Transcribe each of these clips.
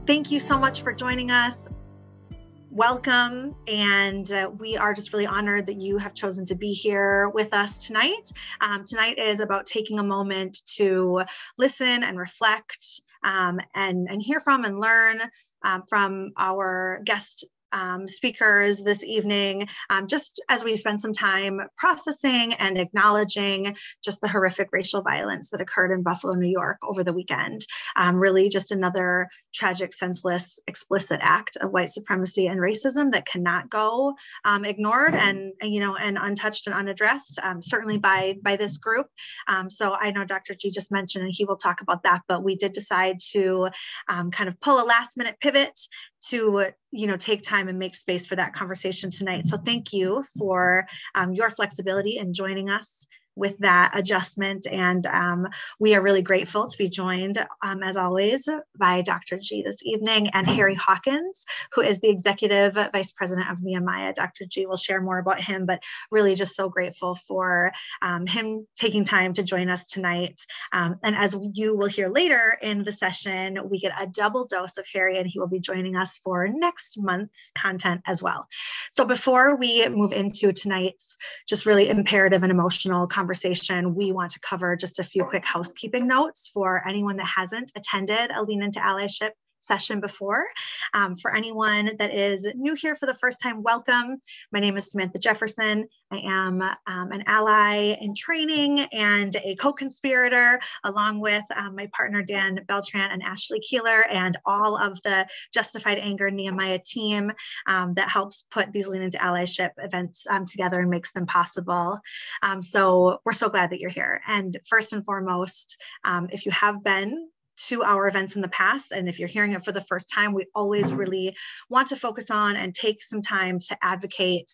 Thank you so much for joining us. Welcome, and we are just really honored that you have chosen to be here with us tonight. Tonight is about taking a moment to listen and reflect and hear from and learn from our guest speakers this evening, just as we spend some time processing and acknowledging just the horrific racial violence that occurred in Buffalo, New York over the weekend. Really just another tragic, senseless, explicit act of white supremacy and racism that cannot go ignored and untouched and unaddressed, certainly by this group. So I know Dr. G just mentioned, and he will talk about that, but we did decide to kind of pull a last minute pivot to take time and make space for that conversation tonight. So thank you for your flexibility in joining us with that adjustment. And we are really grateful to be joined, as always, by Dr. G this evening and Harry Hawkins, who is the Executive Vice President of Nehemiah. Dr. G will share more about him, but really just so grateful for him taking time to join us tonight. And as you will hear later in the session, we get a double dose of Harry, and he will be joining us for next month's content as well. So before we move into tonight's just really imperative and emotional conversation, we want to cover just a few quick housekeeping notes for anyone that hasn't attended a Lean Into Allyship session before. For anyone that is new here for the first time, welcome. My name is Samantha Jefferson. I am an ally in training and a co-conspirator, along with my partner Dan Beltran and Ashley Keeler, and all of the Justified Anger Nehemiah team that helps put these Lean Into Allyship events together and makes them possible. So we're so glad that you're here. And first and foremost, if you have been to our events in the past, and if you're hearing it for the first time, we always really want to focus on and take some time to advocate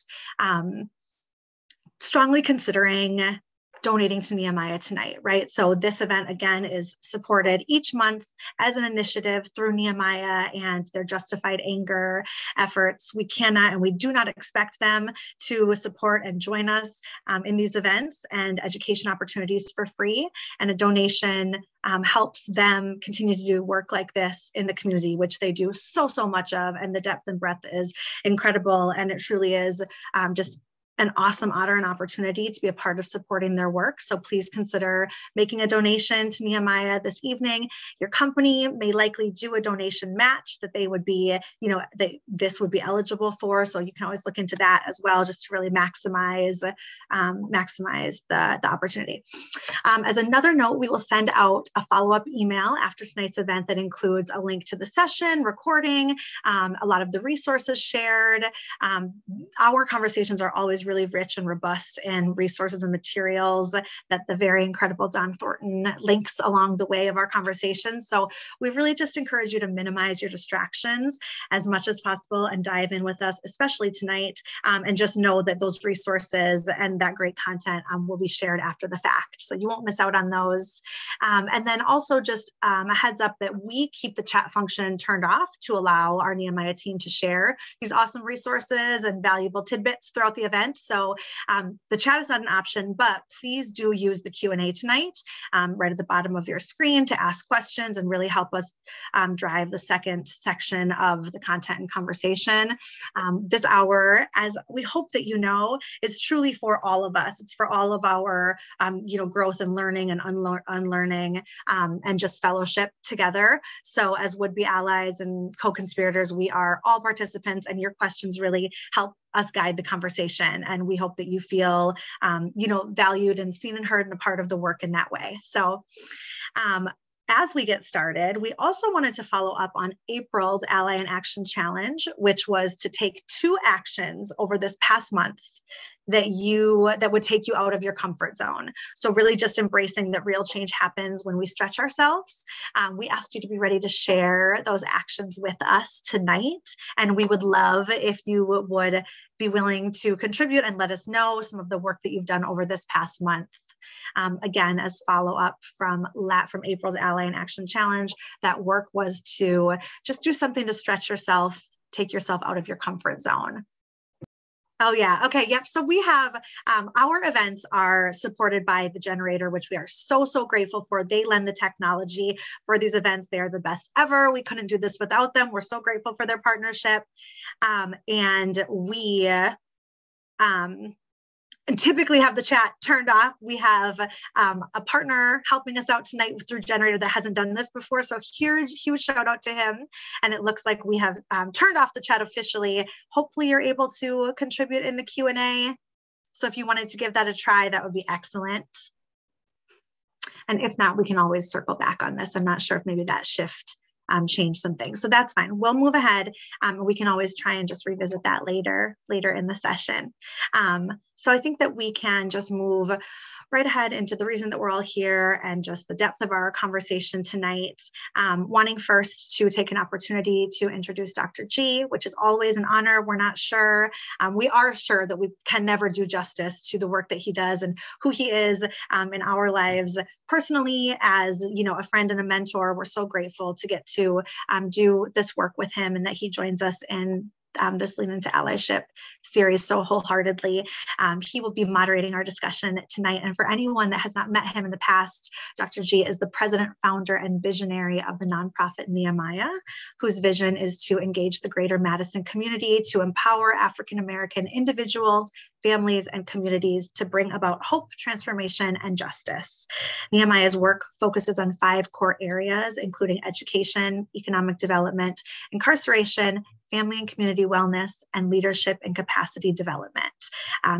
strongly considering donating to Nehemiah tonight, right? So this event, again, is supported each month as an initiative through Nehemiah and their Justified Anger efforts. We cannot and we do not expect them to support and join us in these events and education opportunities for free. And a donation helps them continue to do work like this in the community, which they do so much of. And the depth and breadth is incredible. And it truly is just an awesome honor and opportunity to be a part of supporting their work. So please consider making a donation to Nehemiah this evening. Your company may likely do a donation match that they would be, this would be eligible for. So you can always look into that as well, just to really maximize the opportunity. As another note, we will send out a follow-up email after tonight's event that includes a link to the session recording, a lot of the resources shared. Our conversations are always really rich and robust in resources and materials that the very incredible Don Thornton links along the way of our conversations. So we really just encourage you to minimize your distractions as much as possible and dive in with us, especially tonight, and just know that those resources and that great content will be shared after the fact. So you won't miss out on those. And then also just a heads up that we keep the chat function turned off to allow our Nehemiah team to share these awesome resources and valuable tidbits throughout the event. So the chat is not an option, but please do use the Q&A tonight right at the bottom of your screen to ask questions and really help us drive the second section of the content and conversation. This hour, as we hope that you know, is truly for all of us. It's for all of our growth and learning and unlearning and just fellowship together. So as would-be allies and co-conspirators, we are all participants, and your questions really help us guide the conversation. And we hope that you feel, valued and seen and heard and a part of the work in that way. So as we get started, we also wanted to follow up on April's Ally in Action Challenge, which was to take 2 actions over this past month that would take you out of your comfort zone. So really just embracing that real change happens when we stretch ourselves. We asked you to be ready to share those actions with us tonight. And we would love if you would be willing to contribute and let us know some of the work that you've done over this past month. Again, as follow-up from April's Ally in Action Challenge, that work was to just do something to stretch yourself, take yourself out of your comfort zone. Oh, yeah. Okay. Yep. So we have our events are supported by the generator, which we are so, so grateful for. They lend the technology for these events. They are the best ever. We couldn't do this without them. We're so grateful for their partnership. And we typically have the chat turned off. We have a partner helping us out tonight through Generator that hasn't done this before. So huge shout out to him. And it looks like we have turned off the chat officially. Hopefully you're able to contribute in the Q&A. So if you wanted to give that a try, that would be excellent. And if not, we can always circle back on this. I'm not sure if maybe that shift change some things. So that's fine. We'll move ahead. We can always try and just revisit that later in the session. So I think that we can just move right ahead into the reason that we're all here and just the depth of our conversation tonight. Wanting first to take an opportunity to introduce Dr. G, which is always an honor. We're not sure. We are sure that we can never do justice to the work that he does and who he is in our lives. Personally, as a friend and a mentor, we're so grateful to get to do this work with him and that he joins us in this Lean Into Allyship series so wholeheartedly. He will be moderating our discussion tonight. And for anyone that has not met him in the past, Dr. G is the president, founder, and visionary of the nonprofit Nehemiah, whose vision is to engage the greater Madison community to empower African-American individuals, families, and communities to bring about hope, transformation, and justice. Nehemiah's work focuses on 5 core areas, including education, economic development, incarceration, family and community wellness, and leadership and capacity development.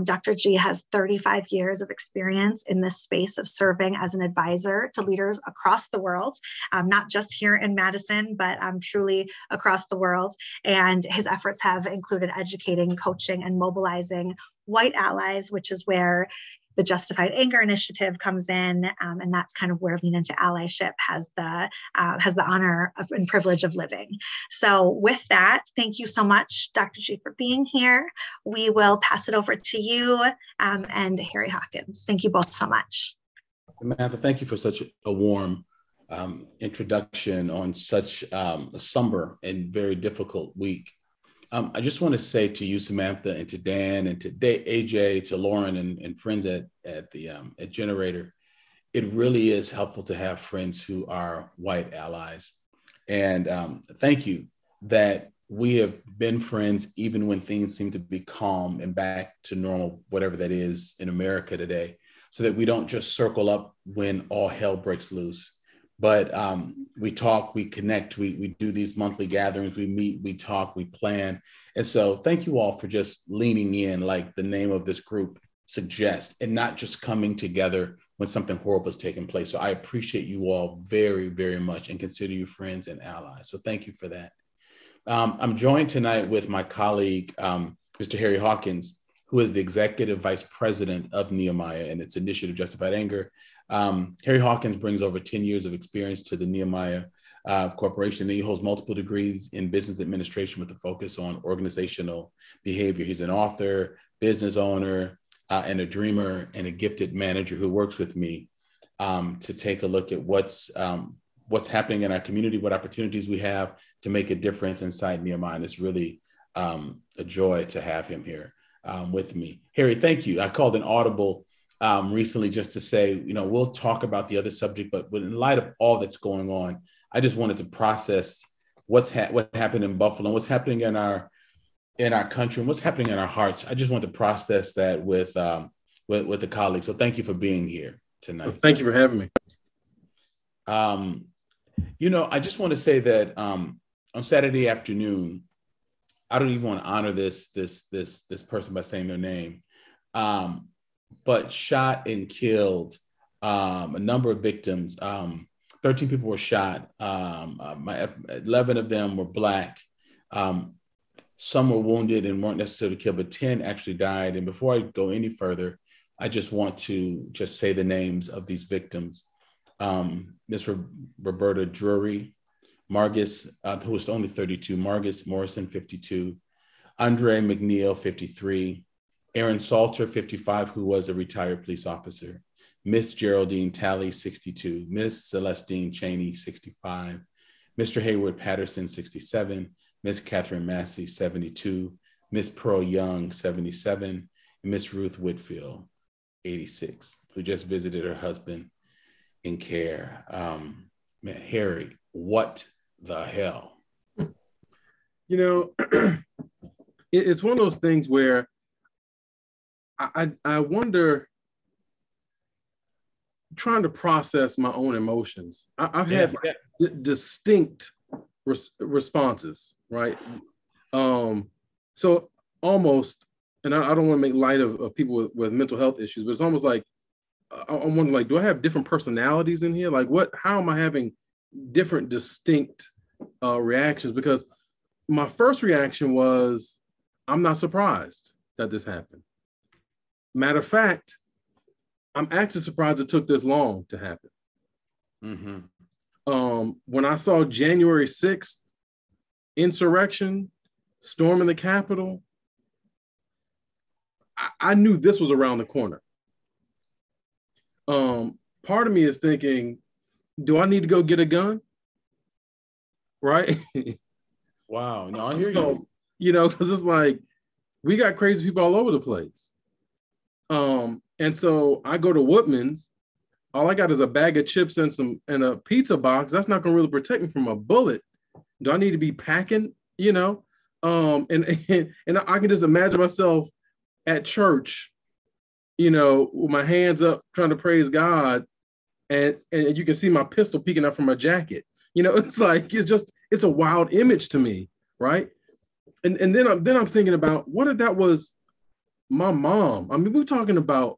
Dr. G has 35 years of experience in this space of serving as an advisor to leaders across the world, not just here in Madison, but truly across the world. And his efforts have included educating, coaching, and mobilizing white allies, which is where the Justified Anger Initiative comes in, and that's kind of where Lean Into Allyship has the honor of and privilege of living. So with that, thank you so much, Dr. G, for being here. We will pass it over to you and Harry Hawkins. Thank you both so much. Samantha, thank you for such a warm introduction on such a somber and very difficult week. I just want to say to you, Samantha, and to Dan, and to AJ, to Lauren, and friends at Generator, it really is helpful to have friends who are white allies. And thank you that we have been friends even when things seem to be calm and back to normal, whatever that is in America today, so that we don't just circle up when all hell breaks loose. But we talk, we connect, we do these monthly gatherings, we meet, we talk, we plan. And so thank you all for just leaning in, like the name of this group suggests, and not just coming together when something horrible is taking place. So I appreciate you all very, very much and consider you friends and allies. So thank you for that. I'm joined tonight with my colleague, Mr. Harry Hawkins, who is the Executive Vice President of Nehemiah and its initiative, Justified Anger. Harry Hawkins brings over 10 years of experience to the Nehemiah Corporation, and he holds multiple degrees in business administration with a focus on organizational behavior. He's an author, business owner, and a dreamer, and a gifted manager who works with me to take a look at what's happening in our community, what opportunities we have to make a difference inside Nehemiah. And it's really a joy to have him here with me. Harry, thank you. I called an audible recently just to say, we'll talk about the other subject, but in light of all that's going on, I just wanted to process what happened in Buffalo and what's happening in our country and what's happening in our hearts. I just want to process that with the colleagues. So thank you for being here tonight. Well, thank you for having me. I just want to say that on Saturday afternoon, I don't even want to honor this person by saying their name, but shot and killed a number of victims. 13 people were shot. 11 of them were Black. Some were wounded and weren't necessarily killed, but 10 actually died. And before I go any further, I just want to just say the names of these victims. Miss Roberta Drury, Margus, who was only 32, Margus Morrison, 52, Andre McNeil, 53, Aaron Salter, 55, who was a retired police officer, Miss Geraldine Talley, 62, Miss Celestine Cheney, 65, Mr. Hayward Patterson, 67, Miss Catherine Massey, 72, Miss Pearl Young, 77, and Miss Ruth Whitfield, 86, who just visited her husband in care. Man, Harry, what the hell? You know, it's one of those things where I wonder, trying to process my own emotions. I've had distinct responses, right? So almost, and I don't want to make light of people with mental health issues, but it's almost like, I'm wondering, like, do I have different personalities in here? Like, how am I having different distinct reactions? Because my first reaction was, I'm not surprised that this happened. Matter of fact, I'm actually surprised it took this long to happen. Mm-hmm. When I saw January 6th, insurrection, storming the Capitol, I knew this was around the corner. Part of me is thinking, do I need to go get a gun? Right? Wow. No, I hear you. You know, because it's like, we got crazy people all over the place. And so I go to Woodman's. All I got is a bag of chips and a pizza box. That's not going to really protect me from a bullet. Do I need to be packing? You know, and I can just imagine myself at church, you know, with my hands up trying to praise God, and you can see my pistol peeking out from my jacket. You know, it's like, it's a wild image to me, right? And then I'm thinking about, what if that was my mom? I mean, we're talking about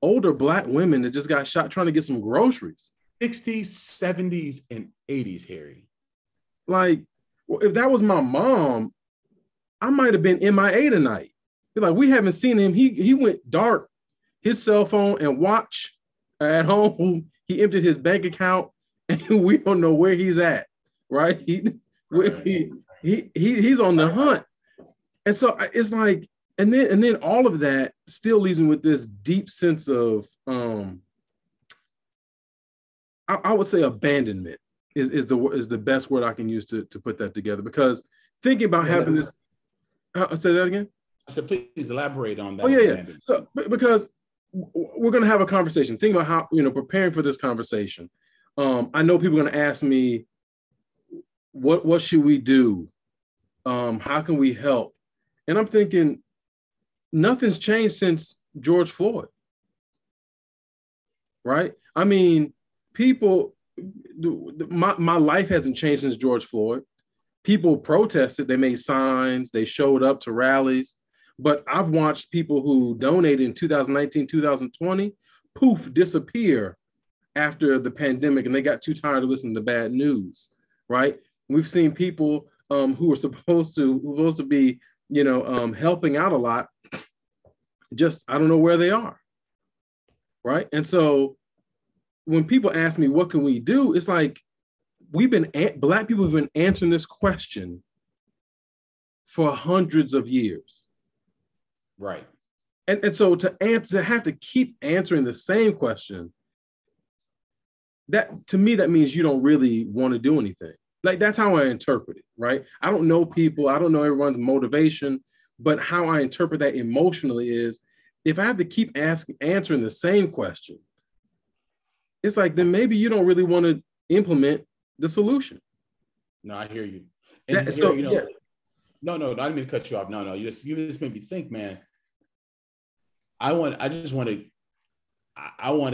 older Black women that just got shot trying to get some groceries. 60s, 70s, and 80s, Harry. Like, well, if that was my mom, I might have been MIA tonight. Like, we haven't seen him. He went dark, his cell phone and watch at home. He emptied his bank account, and we don't know where he's at. Right? He's on the hunt. And so it's like, and then all of that still leaves me with this deep sense of, I would say, abandonment is the best word I can use to put that together. Because thinking about having this, say that again. I said, please elaborate on that. Oh yeah. So because we're going to have a conversation. Think about how, preparing for this conversation. I know people are going to ask me, what should we do? How can we help? And I'm thinking, nothing's changed since George Floyd, right? I mean, my life hasn't changed since George Floyd. People protested, they made signs, they showed up to rallies, but I've watched people who donated in 2019, 2020, poof, disappear after the pandemic, and they got too tired of listening to bad news, right? We've seen people who are supposed to be, helping out a lot, just, I don't know where they are, right? And so when people ask me, what can we do? It's like, Black people have been answering this question for hundreds of years. Right. And so to have to keep answering the same question, that, to me, that means you don't really want to do anything. Like, that's how I interpret it, right? I don't know people, I don't know everyone's motivation, but how I interpret that emotionally is, if I have to keep answering the same question, it's like, then maybe you don't really want to implement the solution. No, I hear you. And No, I didn't mean to cut you off. No, you just made me think, man. I want to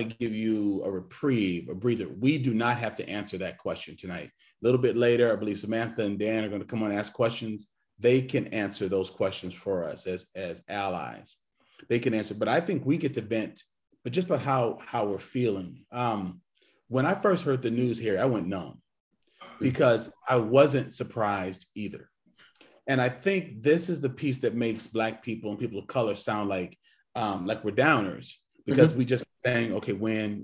give you a reprieve, a breather. We do not have to answer that question tonight. A little bit later, I believe Samantha and Dan are going to come on and ask questions. They can answer those questions for us as allies. They can answer, but I think we get to vent, but just about how we're feeling. When I first heard the news here, I went numb because I wasn't surprised either. And I think this is the piece that makes Black people and people of color sound like we're downers, because we just saying, okay, when.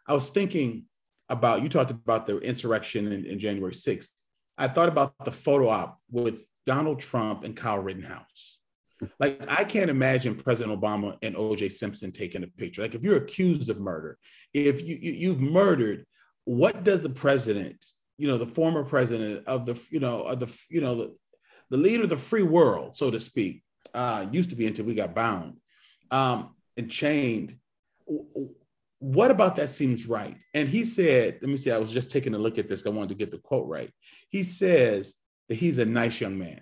I was thinking about, you talked about the insurrection in January 6th. I thought about the photo op with Donald Trump and Kyle Rittenhouse. Like, I can't imagine President Obama and O.J. Simpson taking a picture. Like, if you're accused of murder, if you've murdered, what does the president, the former president of the the leader of the free world, so to speak, used to be until we got bound and chained. What about that seems right? And he said, let me see, I was just taking a look at this. I wanted to get the quote right. He says that he's a nice young man.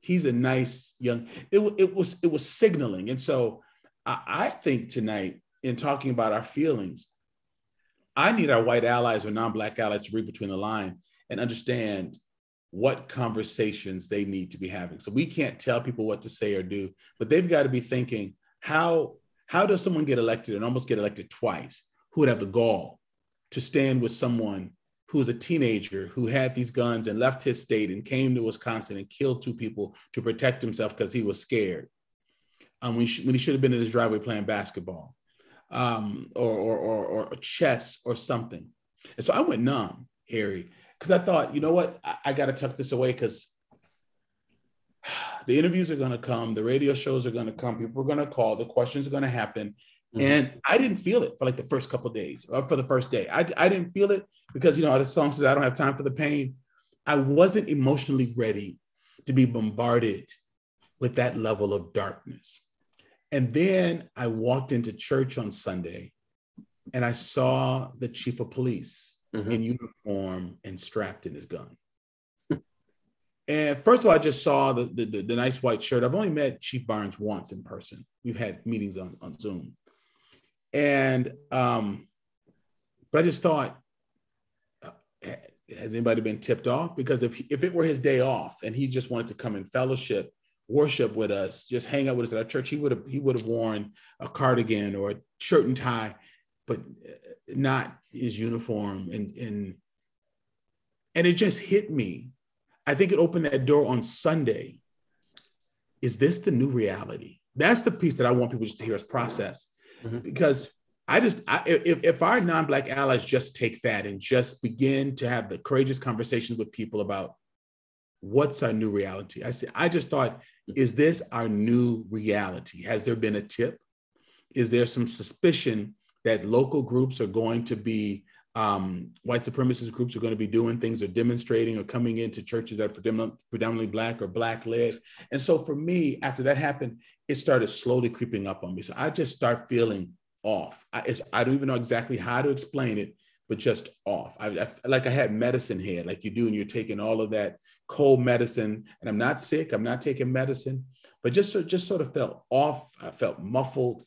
He's a nice young, it was signaling. And so I think tonight, in talking about our feelings, I need our white allies or non-Black allies to read between the lines and understand what conversations they need to be having. So we can't tell people what to say or do, but they've got to be thinking, how does someone get elected and almost get elected twice who would have the gall to stand with someone who was a teenager who had these guns and left his state and came to Wisconsin and killed 2 people to protect himself because he was scared when he should have been in his driveway playing basketball or chess or something. And so I went numb, Harry, because I thought, you know what, I got to tuck this away because the interviews are going to come, the radio shows are going to come, people are going to call, the questions are going to happen. Mm-hmm. And I didn't feel it for like the first couple of days, or for the first day. I didn't feel it because, you know, the song says, I don't have time for the pain. I wasn't emotionally ready to be bombarded with that level of darkness. And then I walked into church on Sunday and I saw the chief of police in uniform and strapped in his gun. And first of all, I just saw the nice white shirt. I've only met Chief Barnes once in person. We've had meetings on Zoom. And, but I just thought, has anybody been tipped off? Because if it were his day off and he just wanted to come and fellowship, worship with us, just hang out with us at our church, he would have worn a cardigan or a shirt and tie, but not his uniform. And it just hit me. I think it opened that door on Sunday. Is this the new reality? That's the piece that I want people just to hear us process. Because if our non-Black allies just take that and just begin to have the courageous conversations with people about what's our new reality. I just thought, is this our new reality? Has there been a tip? Is there some suspicion that local groups are going to be, white supremacist groups are going to be doing things or demonstrating or coming into churches that are predominantly Black or Black led? And so for me, after that happened, it started slowly creeping up on me. So I just start feeling off. I don't even know exactly how to explain it, but just off. I like I had medicine head, like you do, and you're taking all of that cold medicine. And I'm not sick. I'm not taking medicine, but just sort of felt off. I felt muffled.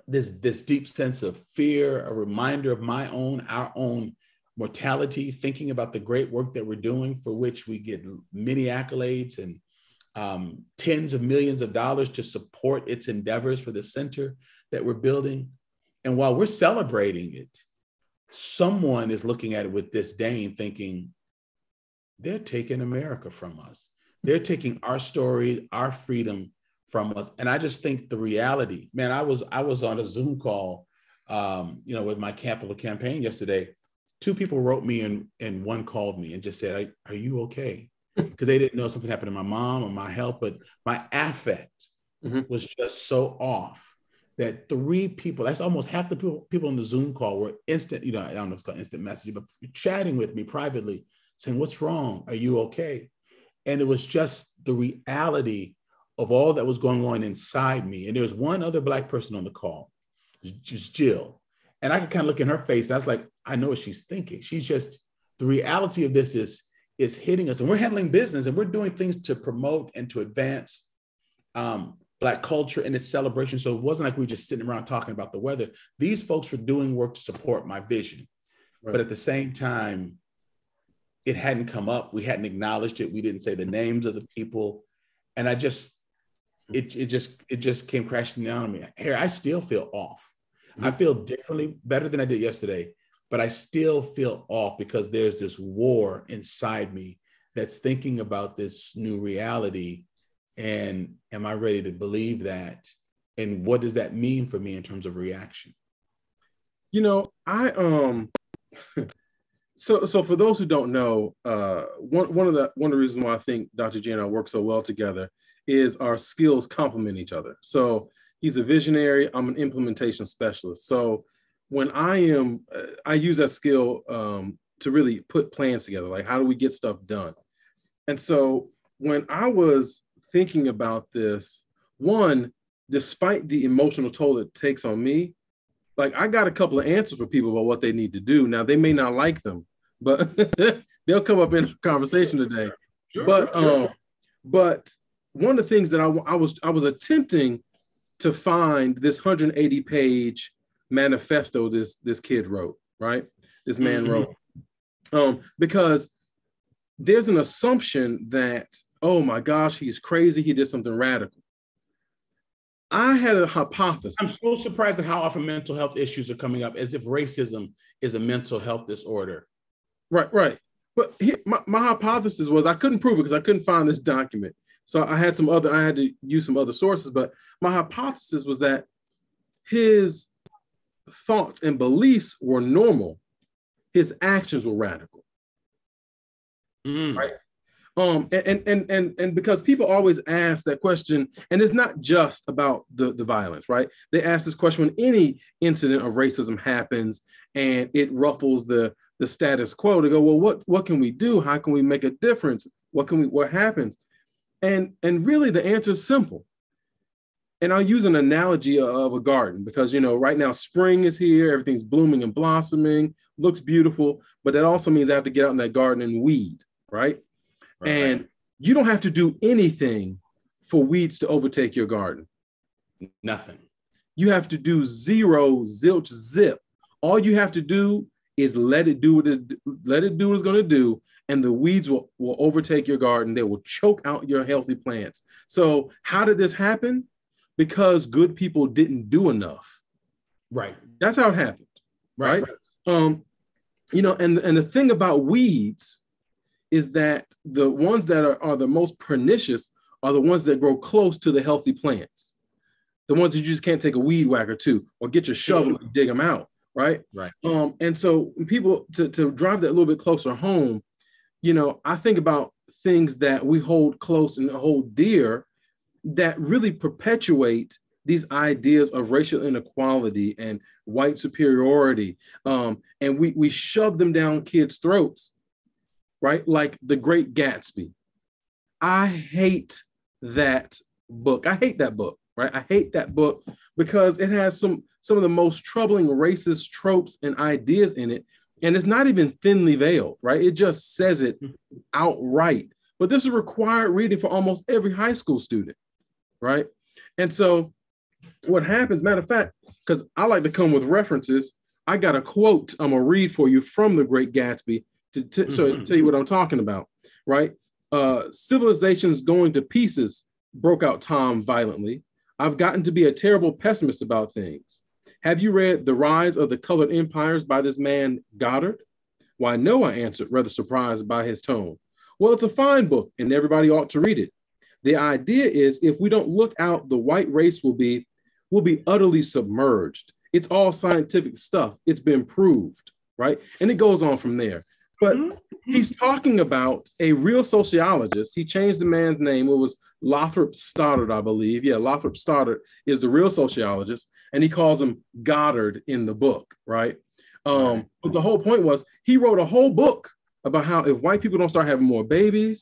This deep sense of fear, a reminder of our own mortality, thinking about the great work that we're doing, for which we get many accolades and tens of millions of dollars to support its endeavors for the center that we're building. And while we're celebrating it, someone is looking at it with disdain, thinking, they're taking America from us. They're taking our story, our freedom from us. And I just think the reality, man, I was on a Zoom call, with my capital campaign yesterday. 2 people wrote me and one called me and just said, are you okay? Because they didn't know something happened to my mom or my health, but my affect was just so off that 3 people, that's almost half the people on the Zoom call were instant, I don't know if it's called instant messaging, but chatting with me privately saying, what's wrong? Are you okay? And it was just the reality of all that was going on inside me. And there was one other Black person on the call, just Jill. And I could kind of look in her face. And I was like, I know what she's thinking. She's just, the reality of this is hitting us. And we're handling business and we're doing things to promote and to advance Black culture and its celebration. So it wasn't like we were just sitting around talking about the weather. These folks were doing work to support my vision. Right. But at the same time, it hadn't come up. We hadn't acknowledged it. We didn't say the names of the people. And it just came crashing down on me. Here, I still feel off. I feel differently, better than I did yesterday, but I still feel off because there's this war inside me that's thinking about this new reality. And am I ready to believe that? And what does that mean for me in terms of reaction? So for those who don't know, one of the reasons why I think Dr. G and I work so well together is our skills complement each other. So he's a visionary, I'm an implementation specialist. So when I use that skill to really put plans together, like how do we get stuff done? And so when I was thinking about this, one, despite the emotional toll it takes on me, like I got a couple of answers for people about what they need to do. Now they may not like them, but they'll come up in conversation today. But one of the things that I was attempting to find this 180-page manifesto this kid wrote, right? This man wrote, because there's an assumption that, oh my gosh, he's crazy. He did something radical. I had a hypothesis. I'm so surprised at how often mental health issues are coming up as if racism is a mental health disorder. Right. But my hypothesis was, I couldn't prove it because I couldn't find this document. So I had to use some other sources, but my hypothesis was that his thoughts and beliefs were normal. His actions were radical. Right. And because people always ask that question, and it's not just about the violence, right? They ask this question when any incident of racism happens and it ruffles the status quo. They go, well, what can we do? How can we make a difference? What happens? And really the answer is simple. And I'll use an analogy of a garden because, right now spring is here, everything's blooming and blossoming, looks beautiful, but that also means I have to get out in that garden and weed, right? And you don't have to do anything for weeds to overtake your garden. Nothing. You have to do zero, zilch, zip. All you have to do is let it do what it's going to do, and the weeds will overtake your garden. They will choke out your healthy plants. So how did this happen? Because good people didn't do enough. Right. That's how it happened. Right. And the thing about weeds is that the ones that are the most pernicious are the ones that grow close to the healthy plants. The ones that you just can't take a weed whacker to or get your shovel and dig them out, right? Right. And so people, to drive that a little bit closer home, I think about things that we hold close and hold dear that really perpetuate these ideas of racial inequality and white superiority. And we shove them down kids' throats. Right? Like The Great Gatsby. I hate that book. I hate that book, right? I hate that book because it has some of the most troubling racist tropes and ideas in it. And it's not even thinly veiled, right? It just says it outright. But this is required reading for almost every high school student, right? And so what happens, matter of fact, because I like to come with references, I got a quote I'm going to read for you from The Great Gatsby to tell you what I'm talking about, right? Civilization's going to pieces, broke out Tom violently. I've gotten to be a terrible pessimist about things. Have you read The Rise of the Colored Empires by this man, Goddard? Why, no, I answered, rather surprised by his tone. Well, it's a fine book and everybody ought to read it. The idea is if we don't look out, the white race will be utterly submerged. It's all scientific stuff. It's been proved, right? And it goes on from there. But he's talking about a real sociologist. He changed the man's name. It was Lothrop Stoddard, I believe. Yeah, Lothrop Stoddard is the real sociologist. And he calls him Goddard in the book, right? But the whole point was he wrote a whole book about how if white people don't start having more babies,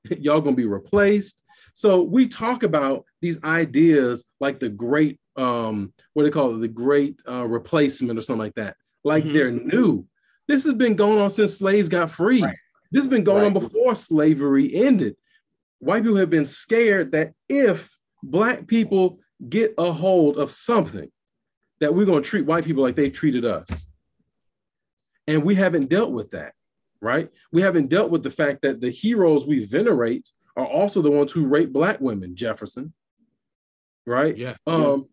y'all going to be replaced. So we talk about these ideas like the great, what do they call it? The great replacement or something like that. Like they're new. This has been going on since slaves got freed. Right. This has been going on before slavery ended. White people have been scared that if Black people get a hold of something, that we're going to treat white people like they treated us. And we haven't dealt with that, right? We haven't dealt with the fact that the heroes we venerate are also the ones who raped Black women, Jefferson, right? Yeah. So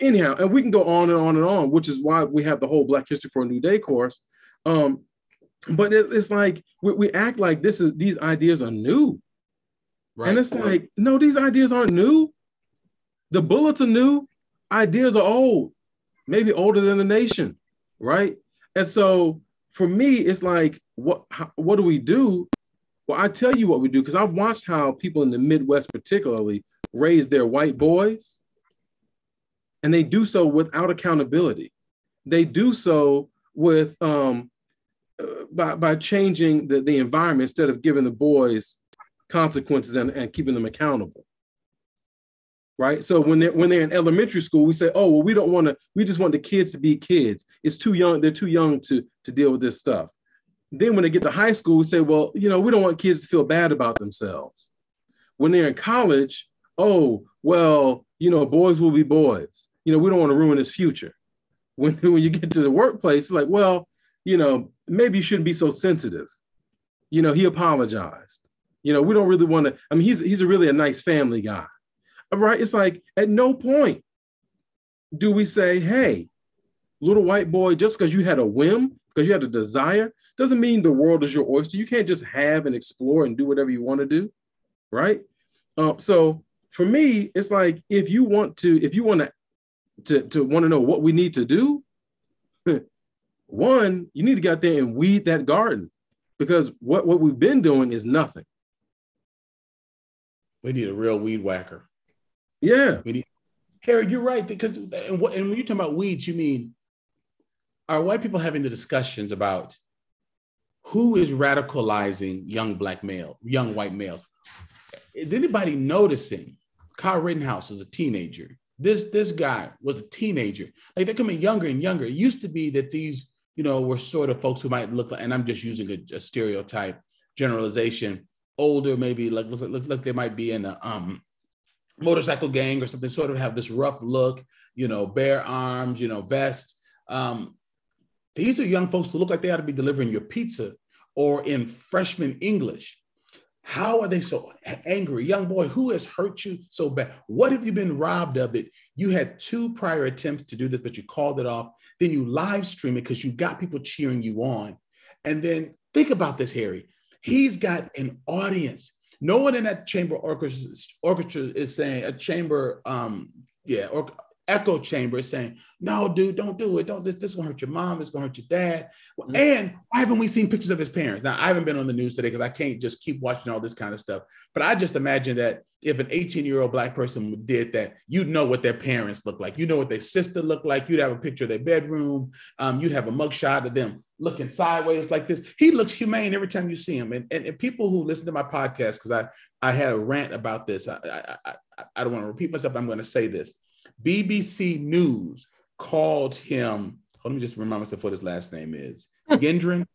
anyhow, and we can go on and on and on, which is why we have the whole Black History for a New Day course. But it's like we act like these ideas are new. Right. And it's like, no, these ideas aren't new. The bullets are new. Ideas are old, maybe older than the nation, right? And so for me, it's like, what do we do? Well, I tell you what we do, because I've watched how people in the Midwest particularly raise their white boys, and they do so without accountability. They do so with by changing the environment instead of giving the boys consequences and keeping them accountable. Right. So when they're in elementary school, we say, oh, well, we just want the kids to be kids. It's too young. They're too young to deal with this stuff. Then when they get to high school, we say, well, we don't want kids to feel bad about themselves. When they're in college, oh, well, boys will be boys. We don't want to ruin his future. When you get to the workplace, it's like, well, maybe you shouldn't be so sensitive. He apologized. We don't really want to. I mean, he's really a nice family guy. Right? It's like at no point do we say, hey, little white boy, just because you had a whim, because you had a desire, doesn't mean the world is your oyster. You can't just have and explore and do whatever you want to do. Right? So for me, it's like if you want to know what we need to do, one, you need to get out there and weed that garden, because what we've been doing is nothing. We need a real weed whacker. Yeah. Harry, you're right, because and when you're talking about weeds, you mean, are white people having the discussions about who is radicalizing young white males? Is anybody noticing Kyle Rittenhouse was a teenager? This guy was a teenager. Like, they're coming younger and younger. It used to be that these, were sort of folks who might look like, and I'm just using a stereotype generalization, older, maybe look they might be in a motorcycle gang or something, sort of have this rough look, bare arms, vest. These are young folks who look like they ought to be delivering your pizza or in freshman English. How are they so angry? Young boy, who has hurt you so bad? What have you been robbed of it? You had 2 prior attempts to do this, but you called it off. Then you live stream it because you got people cheering you on. And then think about this, Harry. He's got an audience. No one in that chamber orchestra is saying, echo chamber is saying, no, dude, don't do it. This is gonna hurt your mom. It's gonna hurt your dad. Mm-hmm. And why haven't we seen pictures of his parents? Now, I haven't been on the news today because I can't just keep watching all this kind of stuff. But I just imagine that if an 18-year-old Black person did that, you'd know what their parents look like. You know what their sister looked like. You'd have a picture of their bedroom. You'd have a mugshot of them looking sideways like this. He looks humane every time you see him. And people who listen to my podcast, because I had a rant about this. I don't want to repeat myself. I'm going to say this. BBC News called him, let me just remind myself what his last name is, Gendron.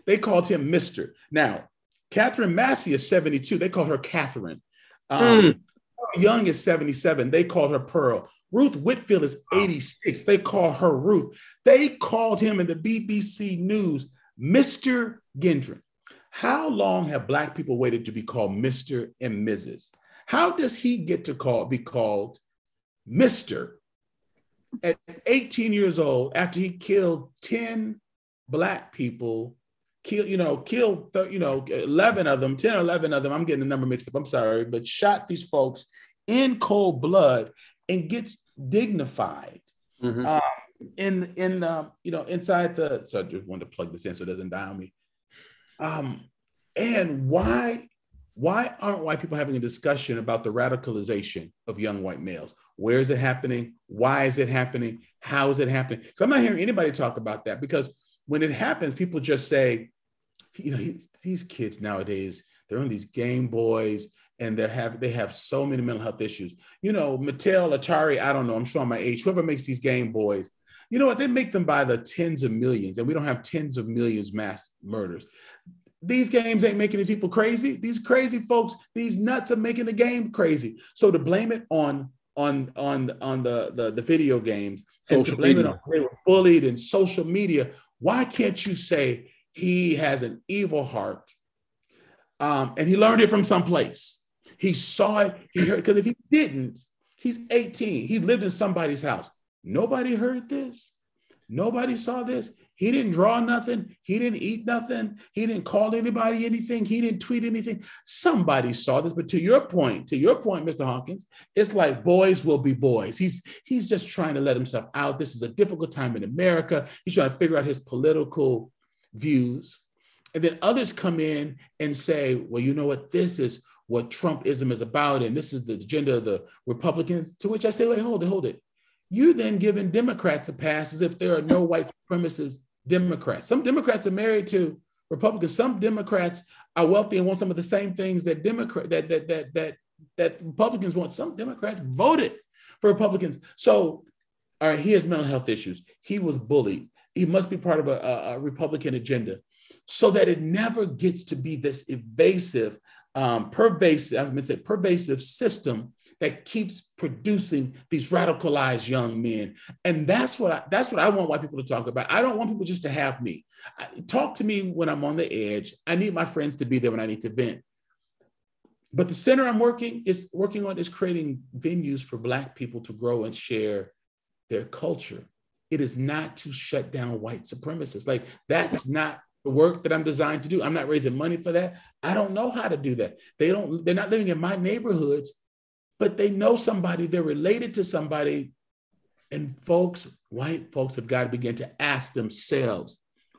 They called him Mr. Now, Catherine Massey is 72. They call her Catherine. Young is 77. They called her Pearl. Ruth Whitfield is 86. They call her Ruth. They called him in the BBC News Mr. Gendron. How long have Black people waited to be called Mr. and Mrs.? How does he get to be called Mr. at 18 years old after he killed 10 Black people, killed 11 of them, 10 or 11 of them, I'm getting the number mixed up, I'm sorry, but shot these folks in cold blood and gets dignified inside the, so I just wanted to plug this in so it doesn't die on me. And why aren't white people having a discussion about the radicalization of young white males? Where is it happening? Why is it happening? How is it happening? Because I'm not hearing anybody talk about that, because when it happens, people just say, these kids nowadays, they're on these Game Boys and they have so many mental health issues. Mattel, Atari, I don't know, I'm showing my age, whoever makes these Game Boys, you know what? They make them by the tens of millions, and we don't have tens of millions mass murders. These games ain't making these people crazy. These crazy folks, these nuts are making the game crazy. So to blame it on the video games, and to blame it on they were bullied and social media, why can't you say he has an evil heart and he learned it from someplace? He saw it, he heard, because if he didn't, he's 18. He lived in somebody's house. Nobody heard this. Nobody saw this. He didn't draw nothing. He didn't eat nothing. He didn't call anybody anything. He didn't tweet anything. Somebody saw this. But to your point, Mr. Hawkins, it's like boys will be boys. He's just trying to let himself out. This is a difficult time in America. He's trying to figure out his political views. And then others come in and say, well, you know what? This is what Trumpism is about. And this is the agenda of the Republicans. To which I say, wait, hold it. You then giving Democrats a pass as if there are no white supremacist Democrats. Some Democrats are married to Republicans. Some Democrats are wealthy and want some of the same things that that Republicans want. Some Democrats voted for Republicans. So, all right, he has mental health issues. He was bullied. He must be part of a Republican agenda, so that it never gets to be this evasive, pervasive system that keeps producing these radicalized young men. And that's what I want white people to talk about. I don't want people just to have me. Talk to me when I'm on the edge. I need my friends to be there when I need to vent. But the center I'm working on is creating venues for Black people to grow and share their culture. It is not to shut down white supremacists. Like, that's not the work that I'm designed to do. I'm not raising money for that. I don't know how to do that. They're not living in my neighborhoods, but they know somebody, they're related to somebody. And white folks have got to begin to ask themselves,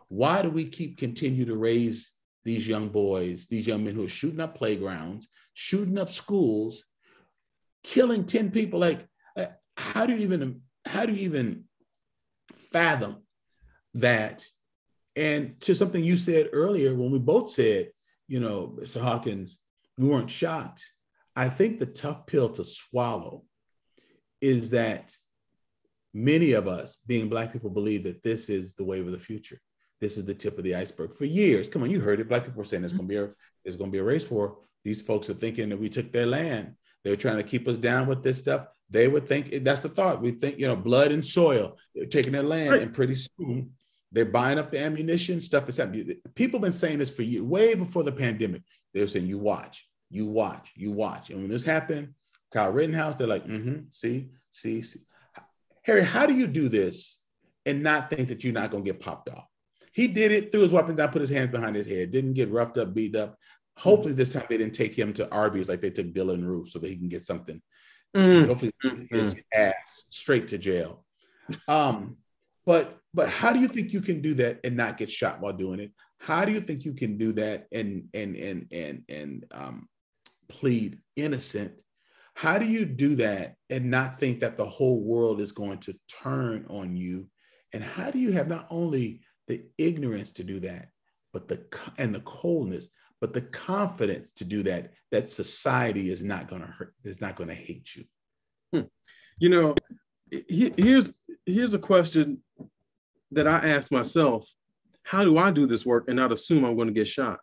why do we continue to raise these young boys, these young men who are shooting up playgrounds, shooting up schools, killing 10 people? Like, how do you even fathom that? And to something you said earlier, when we both said, Mr. Hawkins, we weren't shocked. I think the tough pill to swallow is that many of us, being Black people, believe that this is the wave of the future. This is the tip of the iceberg. For years, come on, you heard it. Black people were saying there's going to be a race war. These folks are thinking that we took their land. They're trying to keep us down with this stuff. They would think, that's the thought. We think, blood and soil, they're taking their land, right. And pretty soon they're buying up the ammunition, stuff is happening. People have been saying this for years, way before the pandemic. They were saying, you watch. And when this happened, Kyle Rittenhouse, they're like, see. Harry, how do you do this and not think that you're not going to get popped off? He did it, threw his weapons down, put his hands behind his head, didn't get roughed up, beat up. Hopefully this time they didn't take him to Arby's like they took Dylan Roof so that he can get something. Hopefully his ass straight to jail. But how do you think you can do that and not get shot while doing it? How do you think you can do that and plead innocent? How do you do that and not think that the whole world is going to turn on you? And how do you have not only the ignorance to do that, but the coldness, but the confidence to do that society is not going to hurt, is not going to hate you? Here's a question that I ask myself: how do I do this work and not assume I'm going to get shot?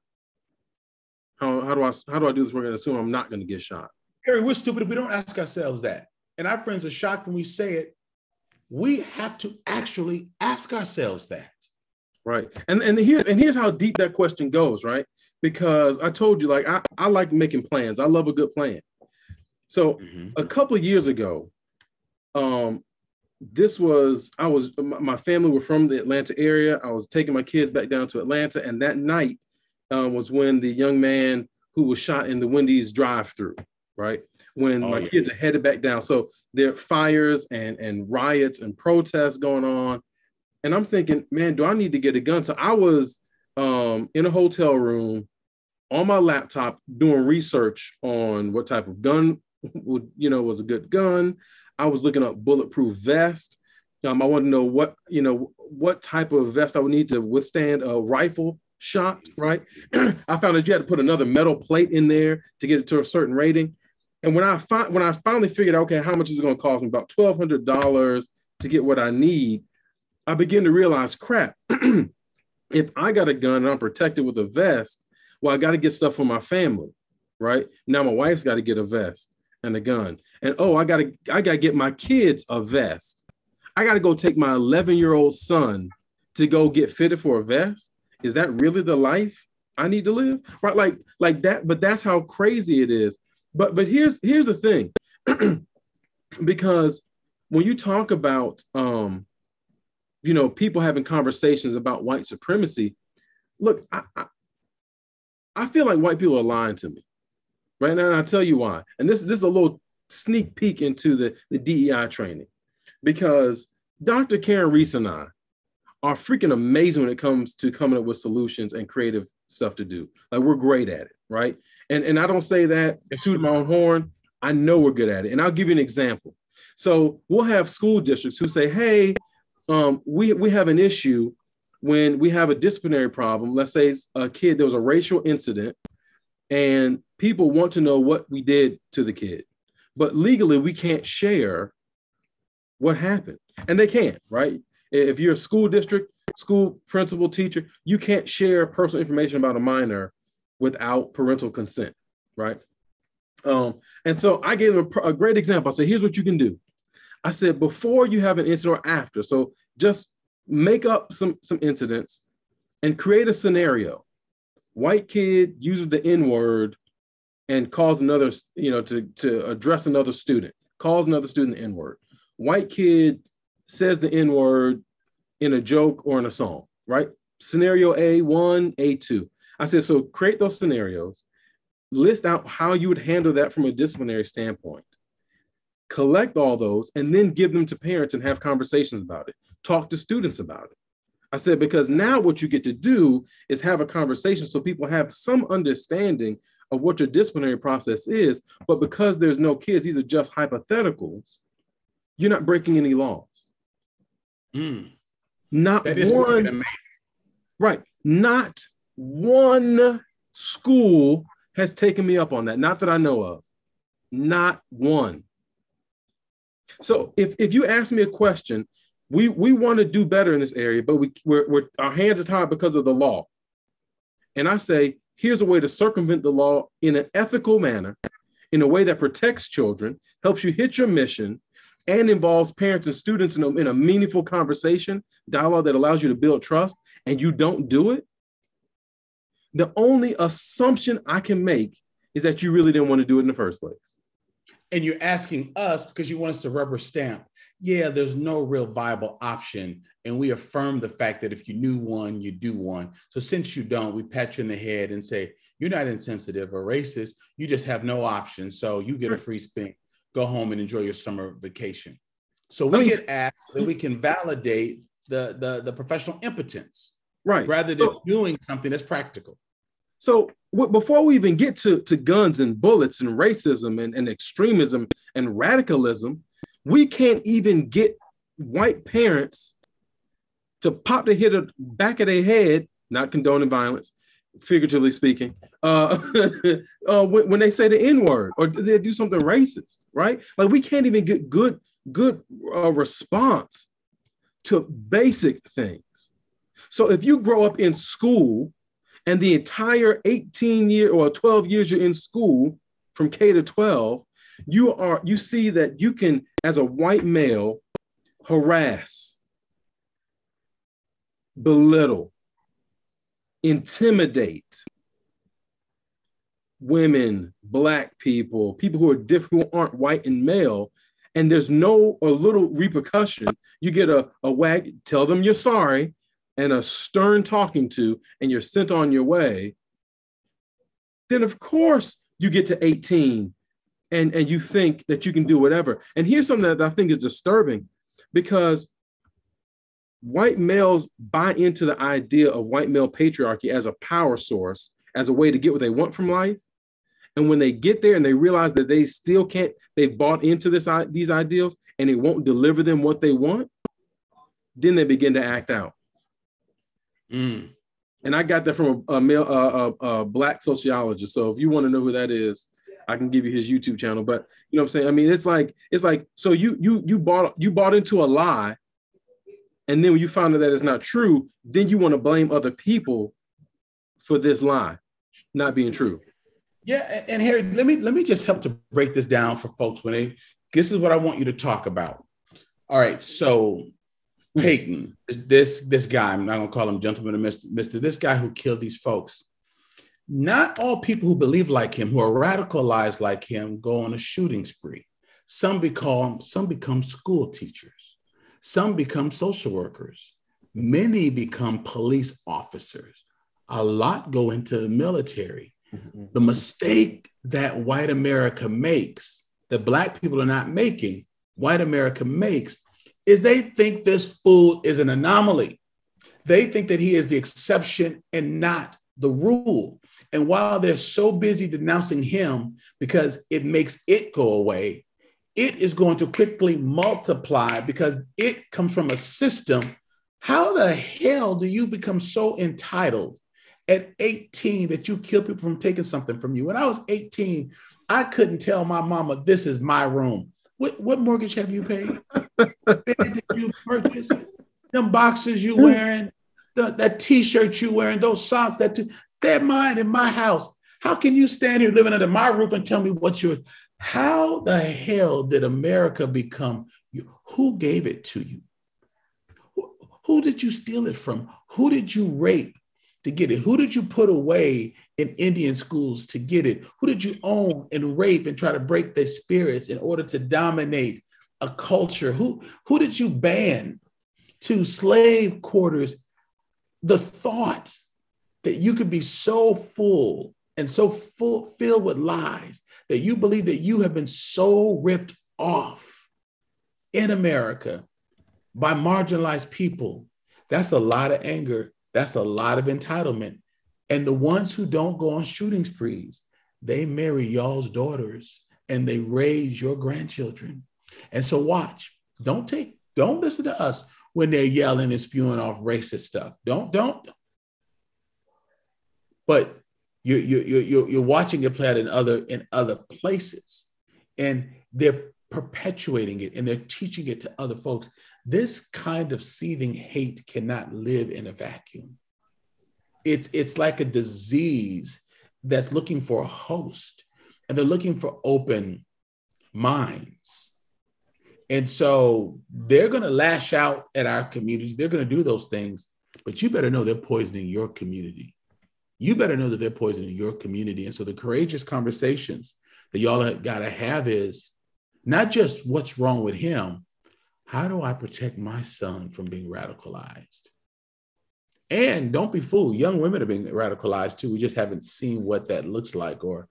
How do I do this work and assume I'm not going to get shot? Harry, we're stupid if we don't ask ourselves that. And our friends are shocked when we say it. We have to actually ask ourselves that. Right. And here's how deep that question goes, right? Because I told you, like, I like making plans. I love a good plan. So a couple of years ago, my family were from the Atlanta area. I was taking my kids back down to Atlanta. And that night was when the young man who was shot in the Wendy's drive-thru, right? When my kids are headed back down. So there are fires and riots and protests going on. And I'm thinking, man, do I need to get a gun? So I was in a hotel room on my laptop doing research on what type of gun was a good gun. I was looking up bulletproof vest. I wanted to know what type of vest I would need to withstand a rifle shot, right? I found that you had to put another metal plate in there to get it to a certain rating. And when I finally figured out, okay, how much is it going to cost me? About $1,200 to get what I need. I began to realize, crap, if I got a gun and I'm protected with a vest, well, I got to get stuff for my family, right? Now my wife's got to get a vest and a gun. And I got to get my kids a vest. I got to go take my 11-year-old son to go get fitted for a vest. Is that really the life I need to live? Right? Like that, but that's how crazy it is. But here's the thing, because when you talk about, people having conversations about white supremacy, look, I feel like white people are lying to me right now. And I'll tell you why. And this is a little sneak peek into the DEI training, because Dr. Karen Reese and I are freaking amazing when it comes to coming up with solutions and creative stuff to do. Like, we're great at it, right? And I don't say that to my own horn. I know we're good at it. And I'll give you an example. So we'll have school districts who say, hey, we have an issue when we have a disciplinary problem, let's say it's a kid, there was a racial incident and people want to know what we did to the kid, but legally we can't share what happened. And they can't, right? If you're a school district, school principal, teacher, you can't share personal information about a minor without parental consent, right? And so I gave them a great example. I said, here's what you can do. I said, before you have an incident or after, so just make up some incidents and create a scenario. White kid uses the N-word and calls another, to address another student, calls another student the N-word. White kid says the N-word in a joke or in a song, right? Scenario A1, A2. I said, so create those scenarios, list out how you would handle that from a disciplinary standpoint, collect all those, and then give them to parents and have conversations about it. Talk to students about it. I said, because now what you get to do is have a conversation so people have some understanding of what your disciplinary process is, but because there's no kids, these are just hypotheticals, you're not breaking any laws. Not one, right? Not one school has taken me up on that. Not that I know of. Not one. So if you ask me a question, we want to do better in this area, but we're our hands are tied because of the law. And I say, here's a way to circumvent the law in an ethical manner, in a way that protects children, helps you hit your mission, and involves parents and students in a meaningful conversation, dialogue that allows you to build trust, and you don't do it. The only assumption I can make is that you really didn't want to do it in the first place. And you're asking us because you want us to rubber stamp. Yeah, there's no real viable option. And we affirm the fact that if you knew one, you do one. So since you don't, we pat you in the head and say, you're not insensitive or racist. You just have no option. So you get a free spin. Go home and enjoy your summer vacation. So we get asked that we can validate the professional impotence, right? Rather than doing something that's practical. So before we even get to guns and bullets and racism and extremism and radicalism, we can't even get white parents to pop the hit of back of their head, not condoning violence, figuratively speaking, when they say the N-word or they do something racist, right? Like we can't even get good response to basic things. So if you grow up in school and the entire 18 year or 12 years you're in school from K to 12, you see that you can, as a white male, harass, belittle, intimidate women, Black people, people who are different, who aren't white and male, and there's no or little repercussion. You get a wag, tell them you're sorry, and a stern talking to, and you're sent on your way. Then of course you get to 18 and you think that you can do whatever. And here's something that I think is disturbing, because white males buy into the idea of white male patriarchy as a power source, as a way to get what they want from life. And when they get there and they realize that they still can't, they've bought into these ideals and it won't deliver them what they want, then they begin to act out. And I got that from a Black sociologist. So if you want to know who that is, I can give you his YouTube channel. But you know what I'm saying? I mean, it's like, so you bought into a lie. And then when you find out that it's not true, then you want to blame other people for this lie not being true. Yeah, and Harry, let me just help to break this down for folks. This is what I want you to talk about. All right, so Peyton, this guy, I'm not gonna call him gentleman or Mr. This guy who killed these folks. Not all people who believe like him, who are radicalized like him, go on a shooting spree. Some become school teachers. Some become social workers. Many become police officers. A lot go into the military. The mistake that white America makes, that Black people are not making, white America makes, is they think this fool is an anomaly. They think that he is the exception and not the rule. And while they're so busy denouncing him because it makes it go away, it is going to quickly multiply because it comes from a system How the hell do you become so entitled at 18 that you kill people from taking something from you? When I was 18, I couldn't tell my mama, this is my room. What mortgage have you paid? What bed did you purchase? Them boxers you wearing, that t-shirt you wearing, those socks, they're mine in my house. How can you stand here living under my roof and tell me what's yours? How the hell did America become you? Who gave it to you? Who did you steal it from? Who did you rape to get it? Who did you put away in Indian schools to get it? Who did you own and rape and try to break their spirits in order to dominate a culture? Who did you ban to slave quarters? The thought that you could be so full and so filled with lies that you believe that you have been so ripped off in America by marginalized people, that's a lot of anger. That's a lot of entitlement. And the ones who don't go on shooting sprees, they marry y'all's daughters and they raise your grandchildren. And so watch, don't listen to us when they're yelling and spewing off racist stuff. Don't. But you're watching it play out in other places, and they're perpetuating it and they're teaching it to other folks. This kind of seething hate cannot live in a vacuum. It's like a disease that's looking for a host, and they're looking for open minds. And so they're going to lash out at our communities. They're going to do those things, but you better know they're poisoning your community. You better know that they're poisoning your community. And so the courageous conversations that y'all have got to have is not just what's wrong with him. How do I protect my son from being radicalized? And don't be fooled. Young women are being radicalized too. We just haven't seen what that looks like. Or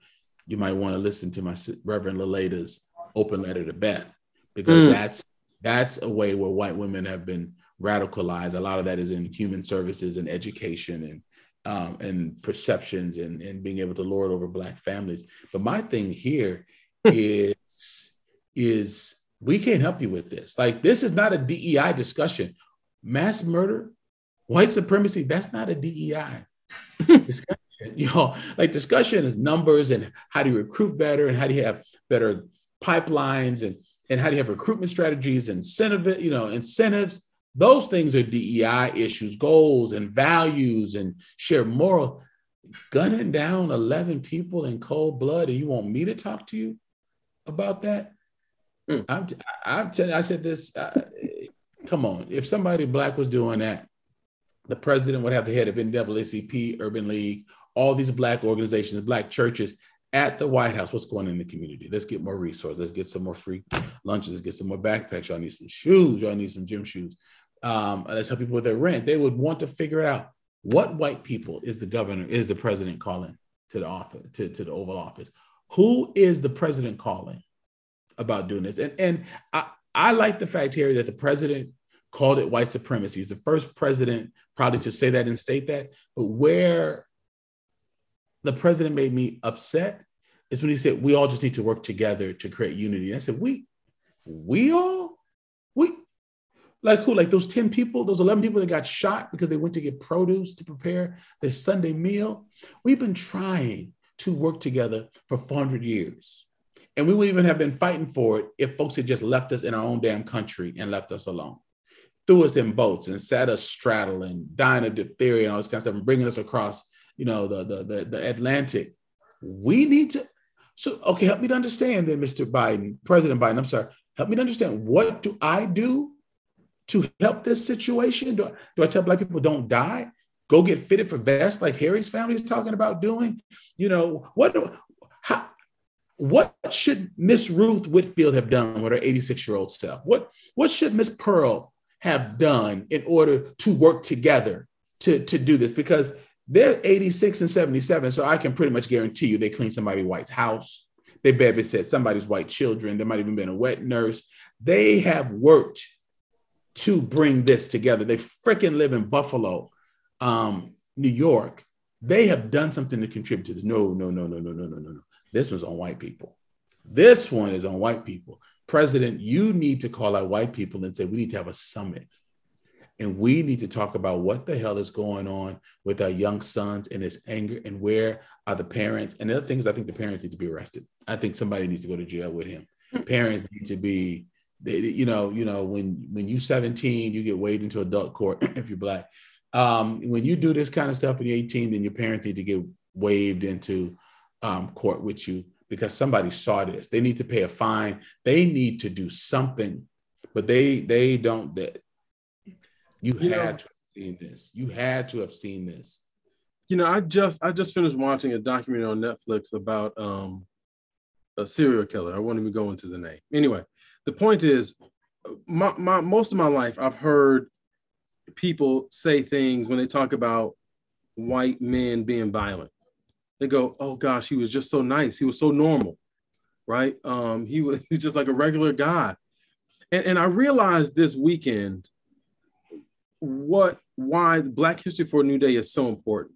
you might want to listen to my Reverend Laleda's open letter to Beth, because that's a way where white women have been radicalized. A lot of that is in human services and education and perceptions and being able to lord over Black families. But my thing here is we can't help you with this. Like, this is not a DEI discussion. Mass murder, white supremacy, that's not a DEI discussion. Like, discussion is numbers and how do you recruit better and how do you have better pipelines and how do you have recruitment strategies and incentives. Those things are DEI issues, goals and values and shared moral. Gunning down 11 people in cold blood, and you want me to talk to you about that? I'm telling you, I said this, come on. If somebody Black was doing that, the president would have the head of NAACP, Urban League, all these Black organizations, Black churches at the White House. What's going on in the community? Let's get more resources. Let's get some more free lunches. Let's get some more backpacks. Y'all need some shoes. Y'all need some gym shoes. Let's help people with their rent. They would want to figure out what white people is the president calling to the office, to the Oval Office. Who is the president calling about doing this? And I like the fact, Harry, that the president called it white supremacy. He's the first president probably to say that and state that. But where the president made me upset is when he said, we all just need to work together to create unity. And I said, we like who? Like those 10 people, those 11 people that got shot because they went to get produce to prepare their Sunday meal. We've been trying to work together for 400 years. And we would even have been fighting for it if folks had just left us in our own damn country and left us alone. Threw us in boats and sat us straddling, dying of diphtheria and all this kind of stuff, and bringing us across, the Atlantic. We need to, okay, help me to understand then, Mr. Biden, President Biden, I'm sorry, help me to understand, what do I do to help this situation? Do I tell Black people don't die? Go get fitted for vests like Harry's family is talking about doing? What should Miss Ruth Whitfield have done with her 86-year-old self? What should Miss Pearl have done in order to work together to do this? Because they're 86 and 77, so I can pretty much guarantee you they cleaned somebody white's house. They babysat somebody's white children. There might even been a wet nurse. They have worked to bring this together. They freaking live in Buffalo, New York. They have done something to contribute to this. No. This one's on white people. This one is on white people. President, you need to call out white people and say, we need to have a summit. And we need to talk about what the hell is going on with our young sons and this anger, and where are the parents. And the other thing is, I think the parents need to be arrested. I think somebody needs to go to jail with him. Parents need to be, when you're 17, you get weighed into adult court if you're Black. When you do this kind of stuff when you're 18, then your parents need to get waved into court with you, because somebody saw this. They need to pay a fine. They need to do something, but they don't. You had to have seen this. You had to have seen this. I just finished watching a documentary on Netflix about a serial killer. I won't even go into the name. Anyway, the point is, most of my life, I've heard people say things when they talk about white men being violent. They go, "Oh gosh, he was just so nice. He was so normal, right? He was just like a regular guy." And I realized this weekend why Black History for a New Day is so important.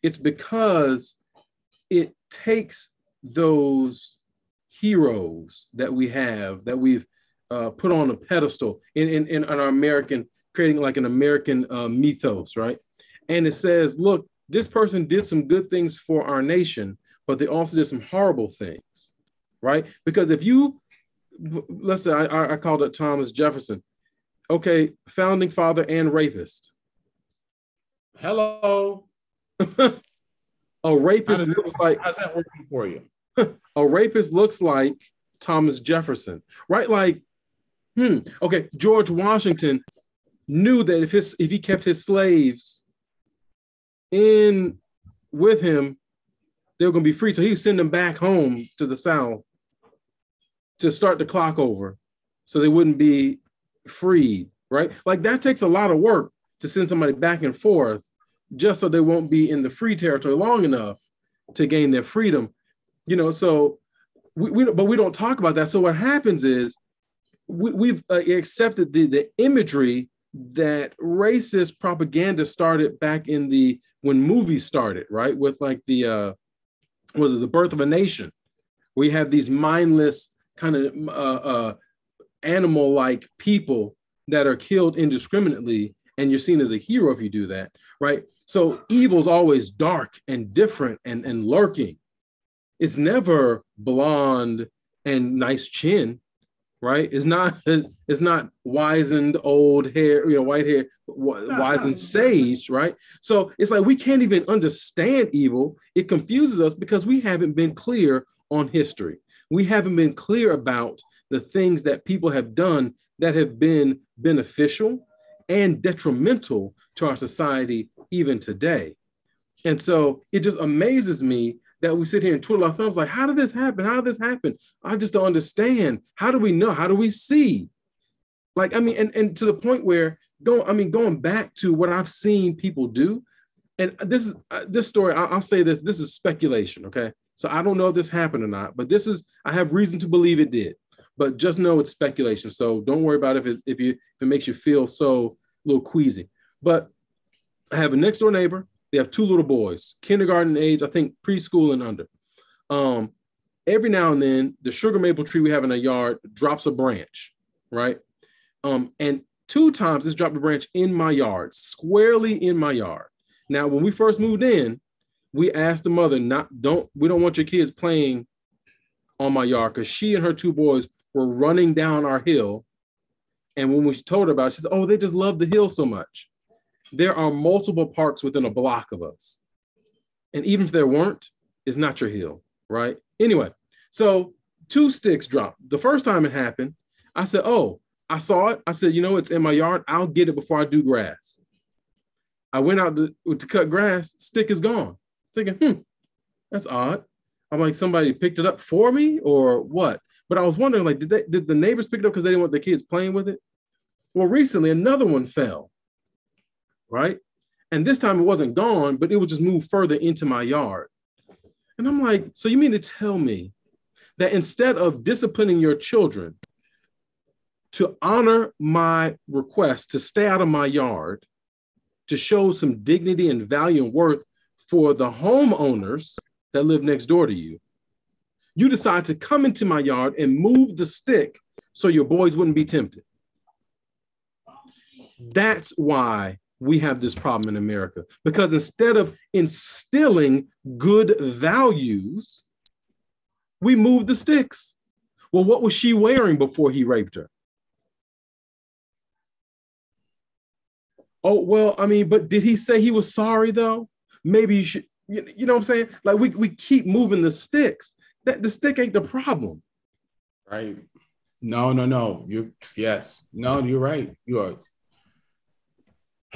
It's because it takes those heroes that we have, that we've put on a pedestal in our American, creating like an American mythos, right? And it says, look, this person did some good things for our nation, but they also did some horrible things, right? Because if you, let's say I called it Thomas Jefferson. Okay, founding father and rapist. Hello. A rapist looks like, how's that working for you? A rapist looks like Thomas Jefferson, right? Like, okay, George Washington knew that if he kept his slaves in with him, they were going to be free. So he'd send them back home to the South to start the clock over, so they wouldn't be freed, right? Like, that takes a lot of work to send somebody back and forth just so they won't be in the free territory long enough to gain their freedom. So we don't talk about that. So what happens is we've accepted the imagery that racist propaganda started back in when movies started, right? With like The Birth of a Nation. We have these mindless kind of animal-like people that are killed indiscriminately, and you're seen as a hero if you do that, right? So evil's always dark and different and lurking. It's never blonde and nice chin, right? It's not wizened old hair, white hair, wizened sage, right? So it's like we can't even understand evil. It confuses us because we haven't been clear on history. We haven't been clear about the things that people have done that have been beneficial and detrimental to our society even today. And so it just amazes me that we sit here and twiddle our thumbs like, how did this happen? How did this happen? I just don't understand. How do we know? How do we see? Like, I mean, and to the point where going back to what I've seen people do, and this story, I'll say this is speculation, okay? So I don't know if this happened or not, but I have reason to believe it did, but just know it's speculation. So don't worry about it if it makes you feel so a little queasy. But I have a next door neighbor. They have two little boys, kindergarten age, I think preschool and under. Every now and then, the sugar maple tree we have in our yard drops a branch, right? And 2 times it's dropped a branch in my yard, squarely in my yard. Now, when we first moved in, we asked the mother, we don't want your kids playing on my yard, because she and her 2 boys were running down our hill. And when we told her about it, she said, oh, they just love the hill so much. There are multiple parks within a block of us. And even if there weren't, it's not your hill, right? Anyway, so 2 sticks dropped. The first time it happened, I said, oh, I saw it. I said, it's in my yard. I'll get it before I do grass. I went out to cut grass. Stick is gone. Thinking, that's odd. I'm like, somebody picked it up for me or what? But I was wondering, like, did the neighbors pick it up because they didn't want the kids playing with it? Well, recently another one fell, right? And this time it wasn't gone, but it was just moved further into my yard. And I'm like, so you mean to tell me that instead of disciplining your children to honor my request to stay out of my yard, to show some dignity and value and worth for the homeowners that live next door to you, you decide to come into my yard and move the stick so your boys wouldn't be tempted? That's why we have this problem in America, because instead of instilling good values, we move the sticks. Well, what was she wearing before he raped her? Oh, well, I mean, but did he say he was sorry though? Maybe you should, you know what I'm saying? Like we keep moving the sticks. The stick ain't the problem. Right. No. Yes. No, you're right. You are.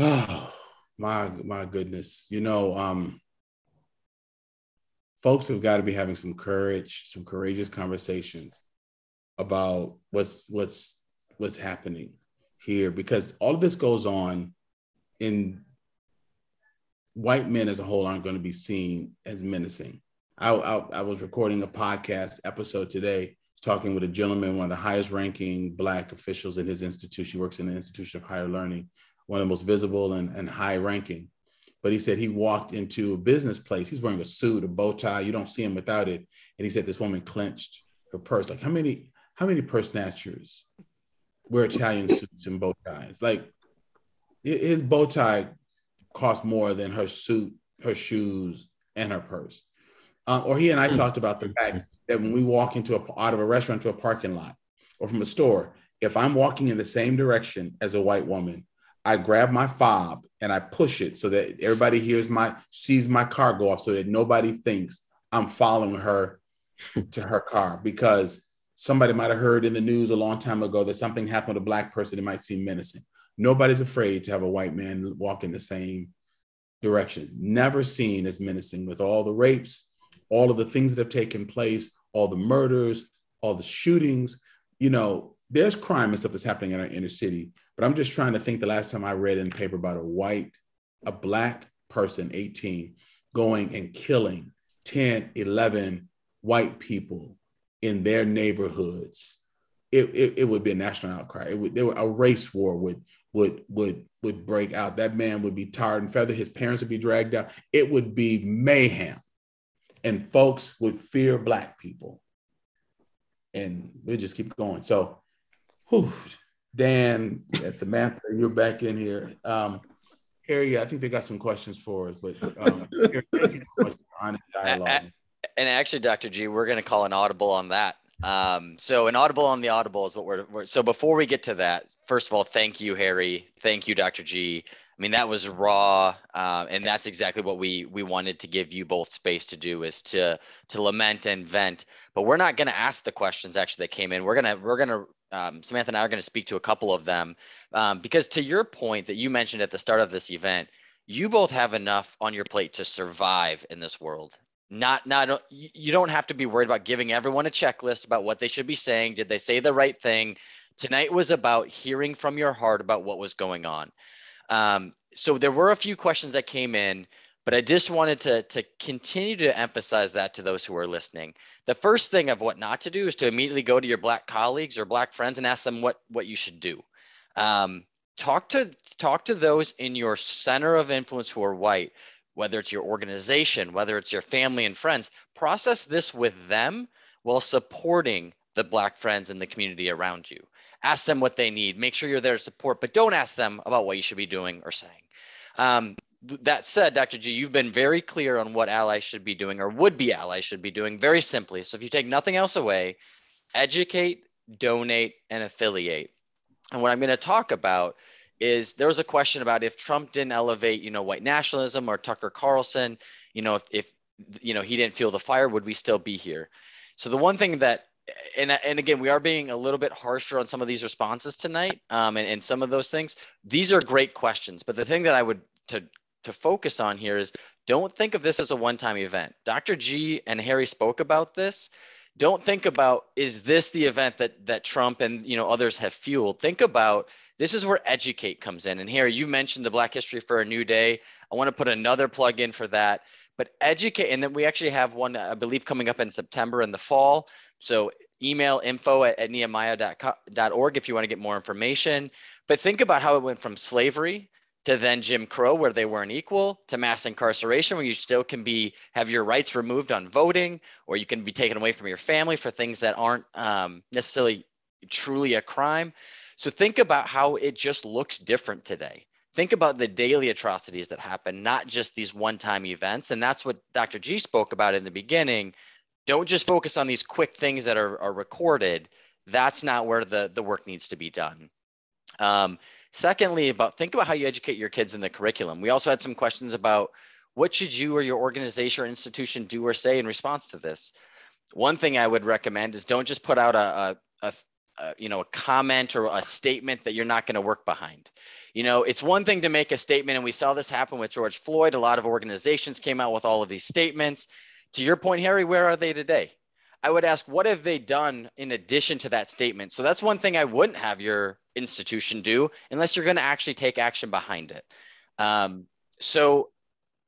Oh, my goodness. Folks have got to be having some courageous conversations about what's happening here, because all of this goes on in white men as a whole aren't going to be seen as menacing. I was recording a podcast episode today, talking with a gentleman, one of the highest ranking Black officials in his institution. He works in the Institution of Higher Learning, one of the most visible and high ranking. But he said he walked into a business place. He's wearing a suit, a bow tie. You don't see him without it. And he said this woman clenched her purse. Like, how many purse snatchers wear Italian suits and bow ties? Like, his bow tie cost more than her suit, her shoes, and her purse. Or he and I talked about the fact that when we walk out of a restaurant to a parking lot or from a store, if I'm walking in the same direction as a white woman, I grab my fob and I push it so that everybody sees my car go off, so that nobody thinks I'm following her to her car, because somebody might have heard in the news a long time ago that something happened to a Black person that might seem menacing. Nobody's afraid to have a white man walk in the same direction. Never seen as menacing, with all the rapes, all of the things that have taken place, all the murders, all the shootings. There's crime and stuff that's happening in our inner city, but I'm just trying to think the last time I read in the paper about a Black person, 18, going and killing 10, 11 white people in their neighborhoods. It would be a national outcry. A race war would break out. That man would be tarred and feathered. His parents would be dragged out. It would be mayhem. And folks would fear Black people. And we'll just keep going. So, Dan and Samantha, you're back in here. Harry, I think they got some questions for us, but Harry, thank you so much for honest dialogue. And actually, Dr. G, we're going to call an audible on that. So an audible on the audible is what we're so before we get to that, first of all, thank you, Harry. Thank you, Dr. G. I mean, that was raw. And that's exactly what we wanted to give you both space to do, is to lament and vent. But we're not going to ask the questions actually that came in. We're going to Samantha and I are going to speak to a couple of them, because to your point that you mentioned at the start of this event, you both have enough on your plate to survive in this world. You don't have to be worried about giving everyone a checklist about what they should be saying. Did they say the right thing? Tonight was about hearing from your heart about what was going on. So there were a few questions that came in, but I just wanted to continue to emphasize that to those who are listening. The first thing of what not to do is to immediately go to your Black colleagues or Black friends and ask them what you should do. Talk to those in your center of influence who are white, whether it's your organization, whether it's your family and friends. Process this with them while supporting the Black friends in the community around you. Ask them what they need. Make sure you're there to support, but don't ask them about what you should be doing or saying. That said, Dr. G, you've been very clear on what allies should be doing, or would-be allies should be doing, very simply. So if you take nothing else away, educate, donate, and affiliate. And what I'm going to talk about is, there was a question about if Trump didn't elevate, white nationalism, or Tucker Carlson, if he didn't feel the fire, would we still be here? So the one thing that, and again, we are being a little bit harsher on some of these responses tonight, and some of those things. These are great questions, but the thing that I would to focus on here is, don't think of this as a one-time event. Dr. G and Harry spoke about this. Don't think about, is this the event that Trump and others have fueled? Think about, this is where educate comes in. And Harry, you mentioned the Black History for a New Day. I want to put another plug in for that. But educate, and then we actually have one, I believe, coming up in September in the fall. So email info@nehemiah.org if you want to get more information. But think about how it went from slavery to then Jim Crow, where they weren't equal, to mass incarceration, where you still can have your rights removed on voting, or you can be taken away from your family for things that aren't necessarily truly a crime. So think about how it just looks different today. Think about the daily atrocities that happen, not just these one-time events. And that's what Dr. G spoke about in the beginning. Don't just focus on these quick things that are recorded. That's not where the work needs to be done. Secondly, think about how you educate your kids in the curriculum. We also had some questions about what should you or your organization or institution do or say in response to this. One thing I would recommend is don't just put out a comment or a statement that you're not going to work behind. It's one thing to make a statement, and we saw this happen with George Floyd. A lot of organizations came out with all of these statements. To your point, Harry, where are they today? I would ask, what have they done in addition to that statement? So that's one thing I wouldn't have your institution do unless you're going to actually take action behind it. So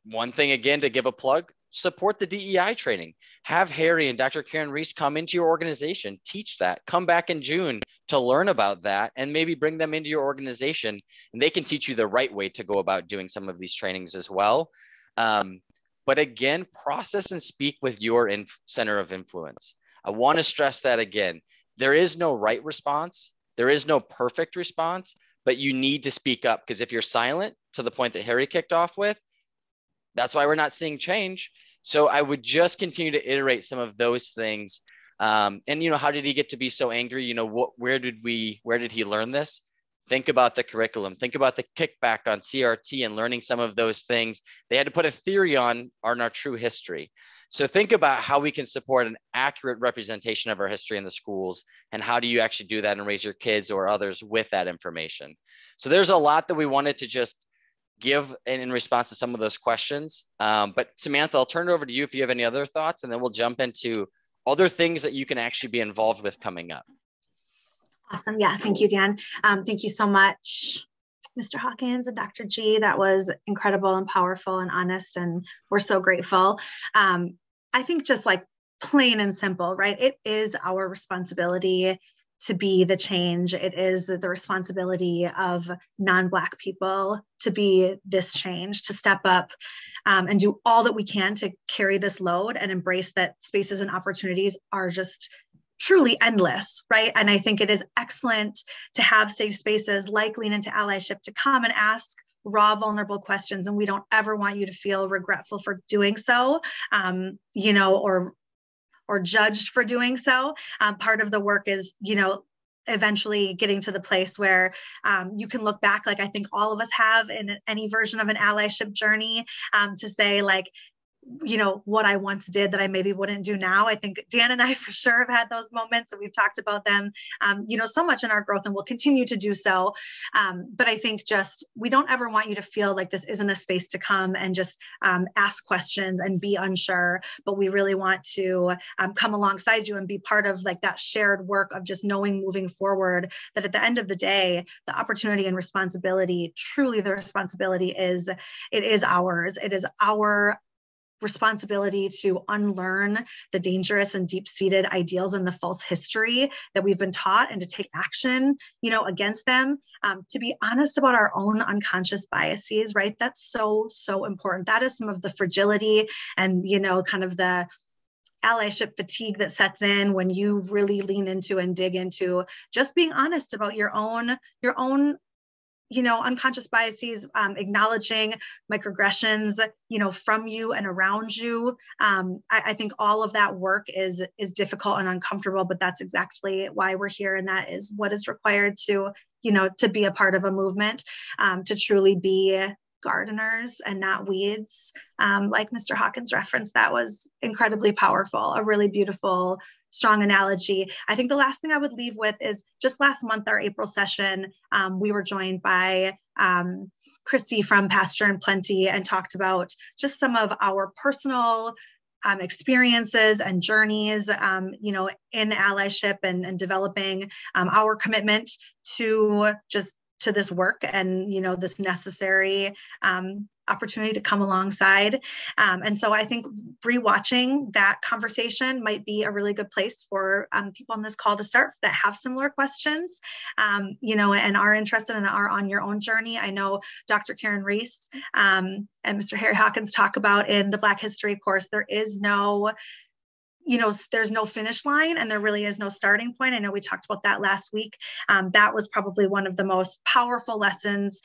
one thing, again, to give a plug, support the DEI training. Have Harry and Dr. Karen Reese come into your organization, teach that, come back in June to learn about that, and maybe bring them into your organization, and they can teach you the right way to go about doing some of these trainings as well. But again, process and speak with your center of influence. I want to stress that again. There is no right response. There is no perfect response, but you need to speak up, because if you're silent, to the point that Harry kicked off with, that's why we're not seeing change. So I would just continue to iterate some of those things. And, how did he get to be so angry? Where did he learn this? Think about the curriculum. Think about the kickback on CRT and learning some of those things. They had to put a theory on our true history. So think about how we can support an accurate representation of our history in the schools, and how do you actually do that and raise your kids or others with that information. So there's a lot that we wanted to just give in response to some of those questions. But Samantha, I'll turn it over to you if you have any other thoughts, and then we'll jump into other things that you can actually be involved with coming up. Awesome. Yeah. Thank you, Dan. Thank you so much, Mr. Hawkins and Dr. G. That was incredible and powerful and honest, and we're so grateful. I think just like plain and simple, right? It is our responsibility to be the change. It is the responsibility of non-Black people to be this change, to step up and do all that we can to carry this load and embrace that spaces and opportunities are just truly endless, right? And I think it is excellent to have safe spaces like Lean Into Allyship to come and ask raw, vulnerable questions. And we don't ever want you to feel regretful for doing so, or judged for doing so. Part of the work is, eventually getting to the place where you can look back, like I think all of us have in any version of an allyship journey, to say like, what I once did that I maybe wouldn't do now. I think Dan and I for sure have had those moments, and we've talked about them, so much in our growth, and we'll continue to do so. But I think just, we don't ever want you to feel like this isn't a space to come and just ask questions and be unsure, but we really want to come alongside you and be part of like that shared work of just knowing moving forward that at the end of the day, the opportunity and responsibility, truly the responsibility is ours. It is our responsibility to unlearn the dangerous and deep-seated ideals and the false history that we've been taught, and to take action, against them, to be honest about our own unconscious biases, right? That's so, so important. That is some of the fragility and, kind of the allyship fatigue that sets in when you really lean into and dig into just being honest about your own unconscious biases, acknowledging microaggressions, from you and around you. I think all of that work is difficult and uncomfortable, but that's exactly why we're here. And that is what is required to be a part of a movement, to truly be gardeners and not weeds. Like Mr. Hawkins referenced, that was incredibly powerful, a really beautiful, strong analogy. I think the last thing I would leave with is just last month, our April session, we were joined by Christy from Pasture and Plenty, and talked about just some of our personal experiences and journeys, in allyship and developing our commitment to this work and, this necessary opportunity to come alongside. And so I think rewatching that conversation might be a really good place for people on this call to start that have similar questions, and are interested and are on your own journey. I know Dr. Karen Reese and Mr. Harry Hawkins talk about in the Black History course, there is no there's no finish line and there really is no starting point. I know we talked about that last week. That was probably one of the most powerful lessons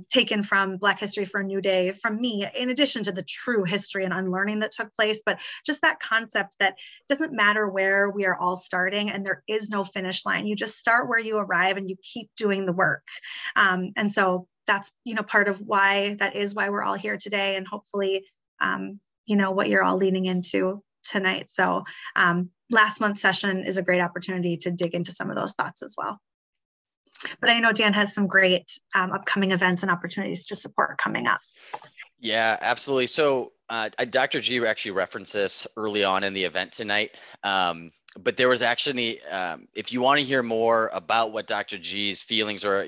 taken from Black History for a New Day from me, in addition to the true history and unlearning that took place, but just that concept that it doesn't matter where we are all starting and there is no finish line. You just start where you arrive and you keep doing the work. And so that's, part of why we're all here today, and hopefully, what you're all leaning into tonight. So last month's session is a great opportunity to dig into some of those thoughts as well. But I know Dan has some great upcoming events and opportunities to support coming up. Yeah, absolutely. So Dr. G actually referenced this early on in the event tonight. But there was actually, if you want to hear more about what Dr. G's feelings or,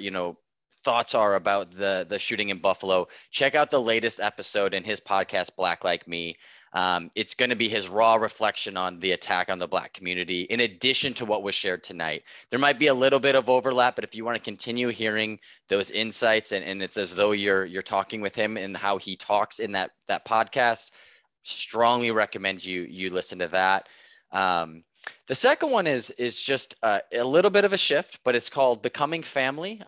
thoughts are about the shooting in Buffalo, check out the latest episode in his podcast, Black Like Me. It's going to be his raw reflection on the attack on the Black community, in addition to what was shared tonight. There might be a little bit of overlap, but if you want to continue hearing those insights, and it's as though you're talking with him and how he talks in that podcast, strongly recommend you listen to that. The second one is just a little bit of a shift, but it's called Becoming Family.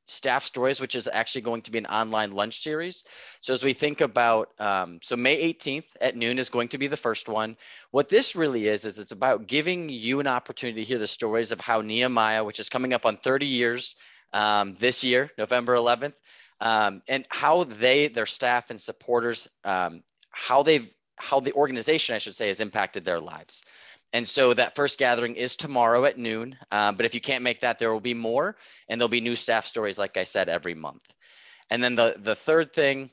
Staff Stories, which is actually going to be an online lunch series. So as we think about, so May 18th at noon is going to be the first one. What this really is it's about giving you an opportunity to hear the stories of how Nehemiah, which is coming up on 30 years this year, November 11th, and how their staff and supporters, how the organization, I should say, has impacted their lives. And so that first gathering is tomorrow at noon. But if you can't make that, there will be more, and there'll be new staff stories, like I said, every month. And then the third thing,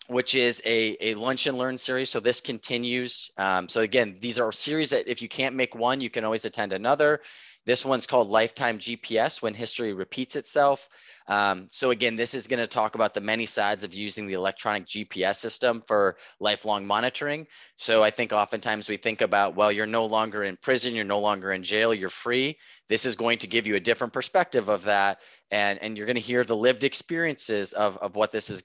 which is a lunch and learn series. So this continues. So again, these are series that if you can't make one, you can always attend another. This one's called Lifetime GPS, When History Repeats Itself. So again, this is going to talk about the many sides of using the electronic GPS system for lifelong monitoring. So I think oftentimes we think about, well, you're no longer in prison, you're no longer in jail, you're free. This is going to give you a different perspective of that. And you're going to hear the lived experiences of what this is,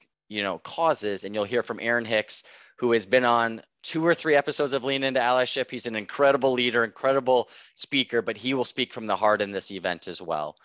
causes. And you'll hear from Aaron Hicks, who has been on 2 or 3 episodes of Lean Into Allyship. He's an incredible leader, incredible speaker, but he will speak from the heart in this event as well.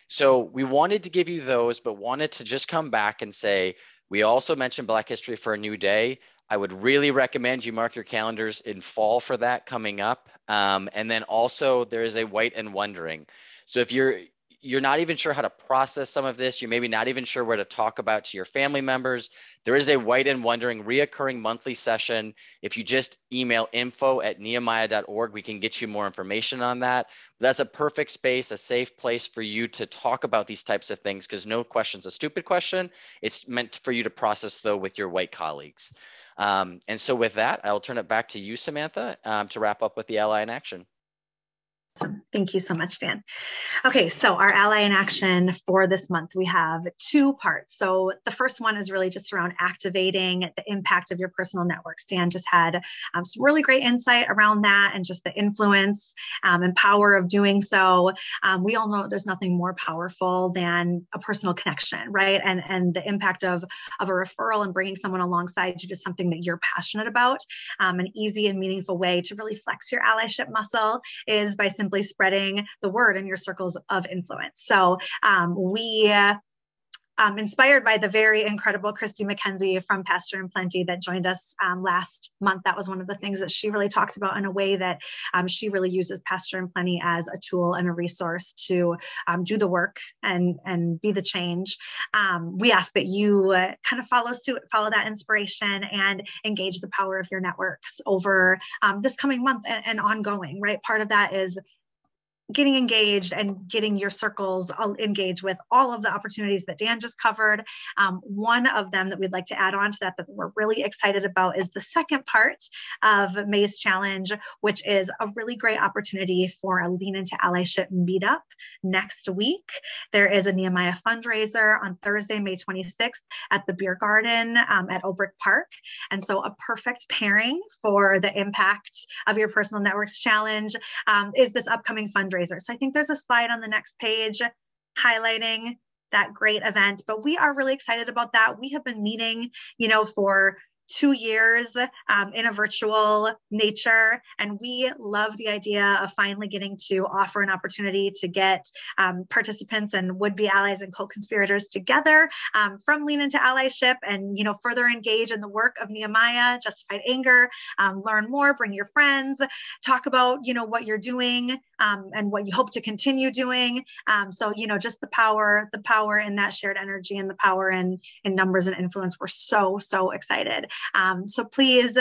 So we wanted to give you those, but wanted to just come back and say, we also mentioned Black History for a New Day. I would really recommend you mark your calendars in fall for that coming up. And then also there is a White and Wondering. So if you're not even sure how to process some of this, you're maybe not even sure where to talk about to your family members, there is a White and Wondering reoccurring monthly session. If you just email info@nehemiah.org, we can get you more information on that. But that's a perfect space, a safe place for you to talk about these types of things, because no question's a stupid question. It's meant for you to process, though, with your white colleagues. And so with that, I'll turn it back to you, Samantha, to wrap up with the Ally in Action. Awesome. Thank you so much, Dan. Okay, so our Ally in Action for this month, we have 2 parts. So the first one is really just around activating the impact of your personal networks. Dan just had some really great insight around that and just the influence and power of doing so. We all know there's nothing more powerful than a personal connection, right? And the impact of a referral and bringing someone alongside you to something that you're passionate about. An easy and meaningful way to really flex your allyship muscle is by simply spreading the word in your circles of influence. So we inspired by the very incredible Christy McKenzie from Pastor and Plenty that joined us last month. That was one of the things that she really talked about in a way that she really uses Pastor and Plenty as a tool and a resource to do the work and be the change. We ask that you kind of follow suit, follow that inspiration, and engage the power of your networks over this coming month and ongoing, right? Part of that is getting engaged and getting your circles engaged with all of the opportunities that Dan just covered. One of them that we'd like to add on to that we're really excited about is the second part of May's challenge, which is a really great opportunity for a Lean Into Allyship meetup next week. There is a Nehemiah fundraiser on Thursday, May 26th at the Beer Garden at Obrick Park. And so a perfect pairing for the impact of your personal networks challenge is this upcoming fundraiser. So I think there's a slide on the next page highlighting that great event, but we are really excited about that. We have been meeting, for 2 years in a virtual nature. And we love the idea of finally getting to offer an opportunity to get participants and would-be allies and co-conspirators together from Lean Into Allyship and, further engage in the work of Nehemiah, Justified Anger, learn more, bring your friends, talk about, what you're doing and what you hope to continue doing. So, just the power in that shared energy and the power in numbers and influence. We're so excited. So please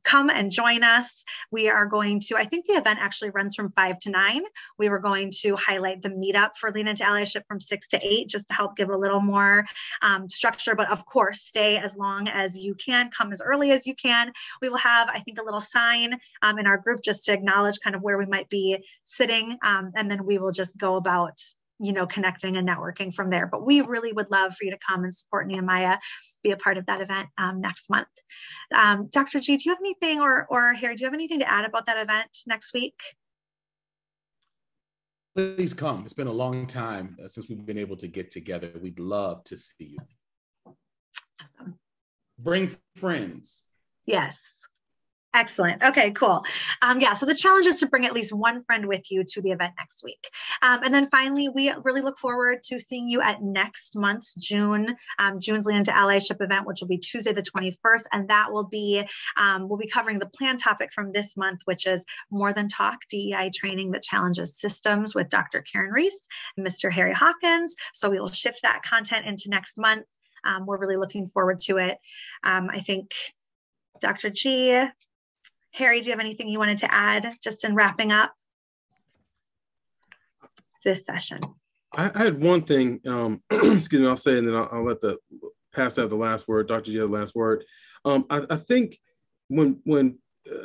come and join us. We are going to, I think the event actually runs from 5 to 9. We were going to highlight the meetup for Lean Into Allyship from 6 to 8, just to help give a little more structure. But of course, stay as long as you can, come as early as you can. We will have, I think, a little sign in our group just to acknowledge kind of where we might be sitting. And then we will just go about connecting and networking from there. But we really would love for you to come and support Nehemiah, be a part of that event next month. Dr. G, do you have anything, or Harry, do you have anything to add about that event next week? Please come. It's been a long time since we've been able to get together. We'd love to see you. Awesome. Bring friends. Yes. Excellent. Okay, cool. So the challenge is to bring at least one friend with you to the event next week. And then finally, we really look forward to seeing you at next month's June's Lean Into Allyship event, which will be Tuesday, the 21st. And that will be, we'll be covering the planned topic from this month, which is More Than Talk, DEI Training That Challenges Systems with Dr. Karen Reese and Mr. Harry Hawkins. So we will shift that content into next month. We're really looking forward to it. I think Dr. G, Harry, do you have anything you wanted to add just in wrapping up this session? I had one thing, excuse me, I'll say, and then I'll let the pastor have the last word. Dr. G have the last word. I think when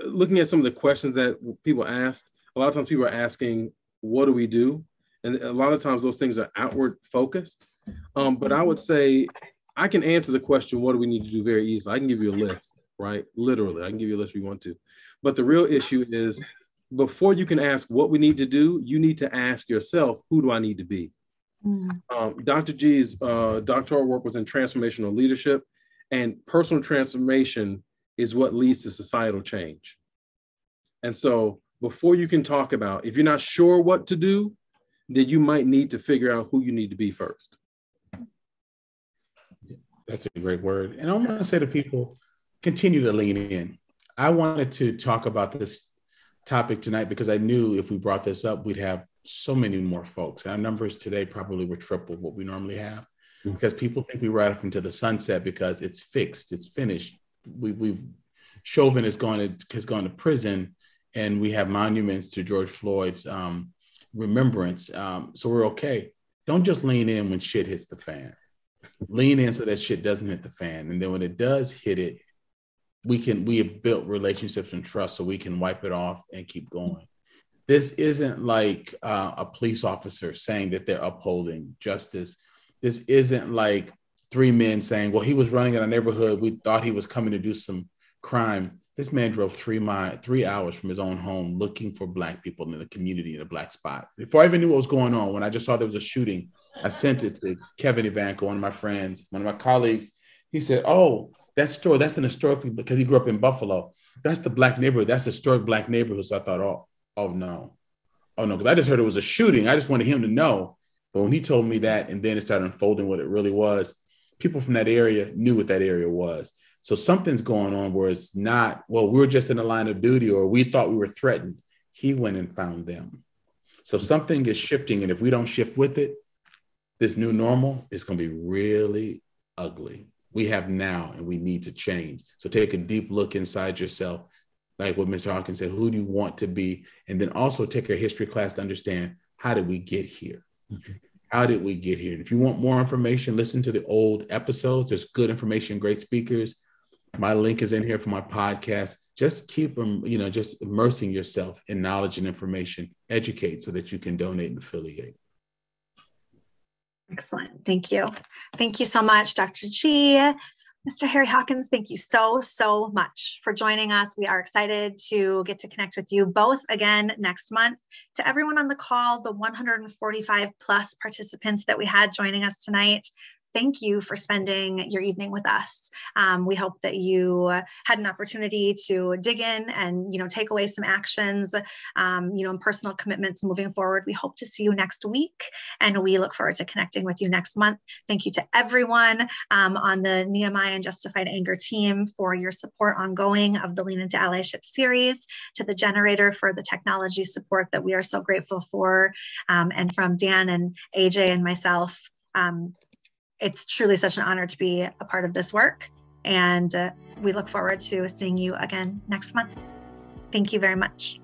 looking at some of the questions that people asked, a lot of times people are asking, what do we do? And a lot of times those things are outward focused. But I would say I can answer the question, what do we need to do, very easily. I can give you a list, right? Literally, I can give you a list if you want to. But the real issue is, before you can ask what we need to do, you need to ask yourself, who do I need to be? Dr. G's doctoral work was in transformational leadership, and personal transformation is what leads to societal change. And so before you can talk about, if you're not sure what to do, then you might need to figure out who you need to be first. That's a great word. And I want to say to people, continue to lean in. I wanted to talk about this topic tonight because I knew if we brought this up, we'd have so many more folks. Our numbers today probably were triple what we normally have, because people think we ride off into the sunset because it's fixed, it's finished. Chauvin has gone to prison, and we have monuments to George Floyd's remembrance. So we're okay. Don't just lean in when shit hits the fan. Lean in so that shit doesn't hit the fan. And then when it does hit it, we have built relationships and trust so we can wipe it off and keep going. This isn't like a police officer saying that they're upholding justice. This isn't like 3 men saying, well, he was running in our neighborhood. We thought he was coming to do some crime. This man drove 3 hours from his own home looking for Black people in the community in a Black spot. Before I even knew what was going on, when I just saw there was a shooting, I sent it to Kevin Ivanko, one of my friends, one of my colleagues. He said, oh, that's an historically, because he grew up in Buffalo. That's the Black neighborhood. That's the historic Black neighborhood. So I thought, oh no, because I just heard it was a shooting. I just wanted him to know. But when he told me that, and then it started unfolding what it really was, people from that area knew what that area was. So something's going on where it's not, well, we were just in the line of duty, or we thought we were threatened. He went and found them. So something is shifting. And if we don't shift with it, this new normal is going to be really ugly. We have now, and we need to change. So take a deep look inside yourself, like what Mr. Hawkins said, who do you want to be? And then also take a history class to understand, how did we get here? How did we get here? And if you want more information, listen to the old episodes. There's good information, great speakers. My link is in here for my podcast. Just keep them, just immersing yourself in knowledge and information, educate so that you can donate and affiliate. Excellent. Thank you. Thank you so much, Dr. G. Mr. Harry Hawkins, thank you so much for joining us. We are excited to get to connect with you both again next month. To everyone on the call, the 145 plus participants that we had joining us tonight, thank you for spending your evening with us. We hope that you had an opportunity to dig in and, take away some actions, and personal commitments moving forward. We hope to see you next week, and we look forward to connecting with you next month. Thank you to everyone on the Nehemiah and Justified Anger team for your support ongoing of the Lean Into Allyship series, to the Generator for the technology support that we are so grateful for, and from Dan and AJ and myself. It's truly such an honor to be a part of this work, and we look forward to seeing you again next month. Thank you very much.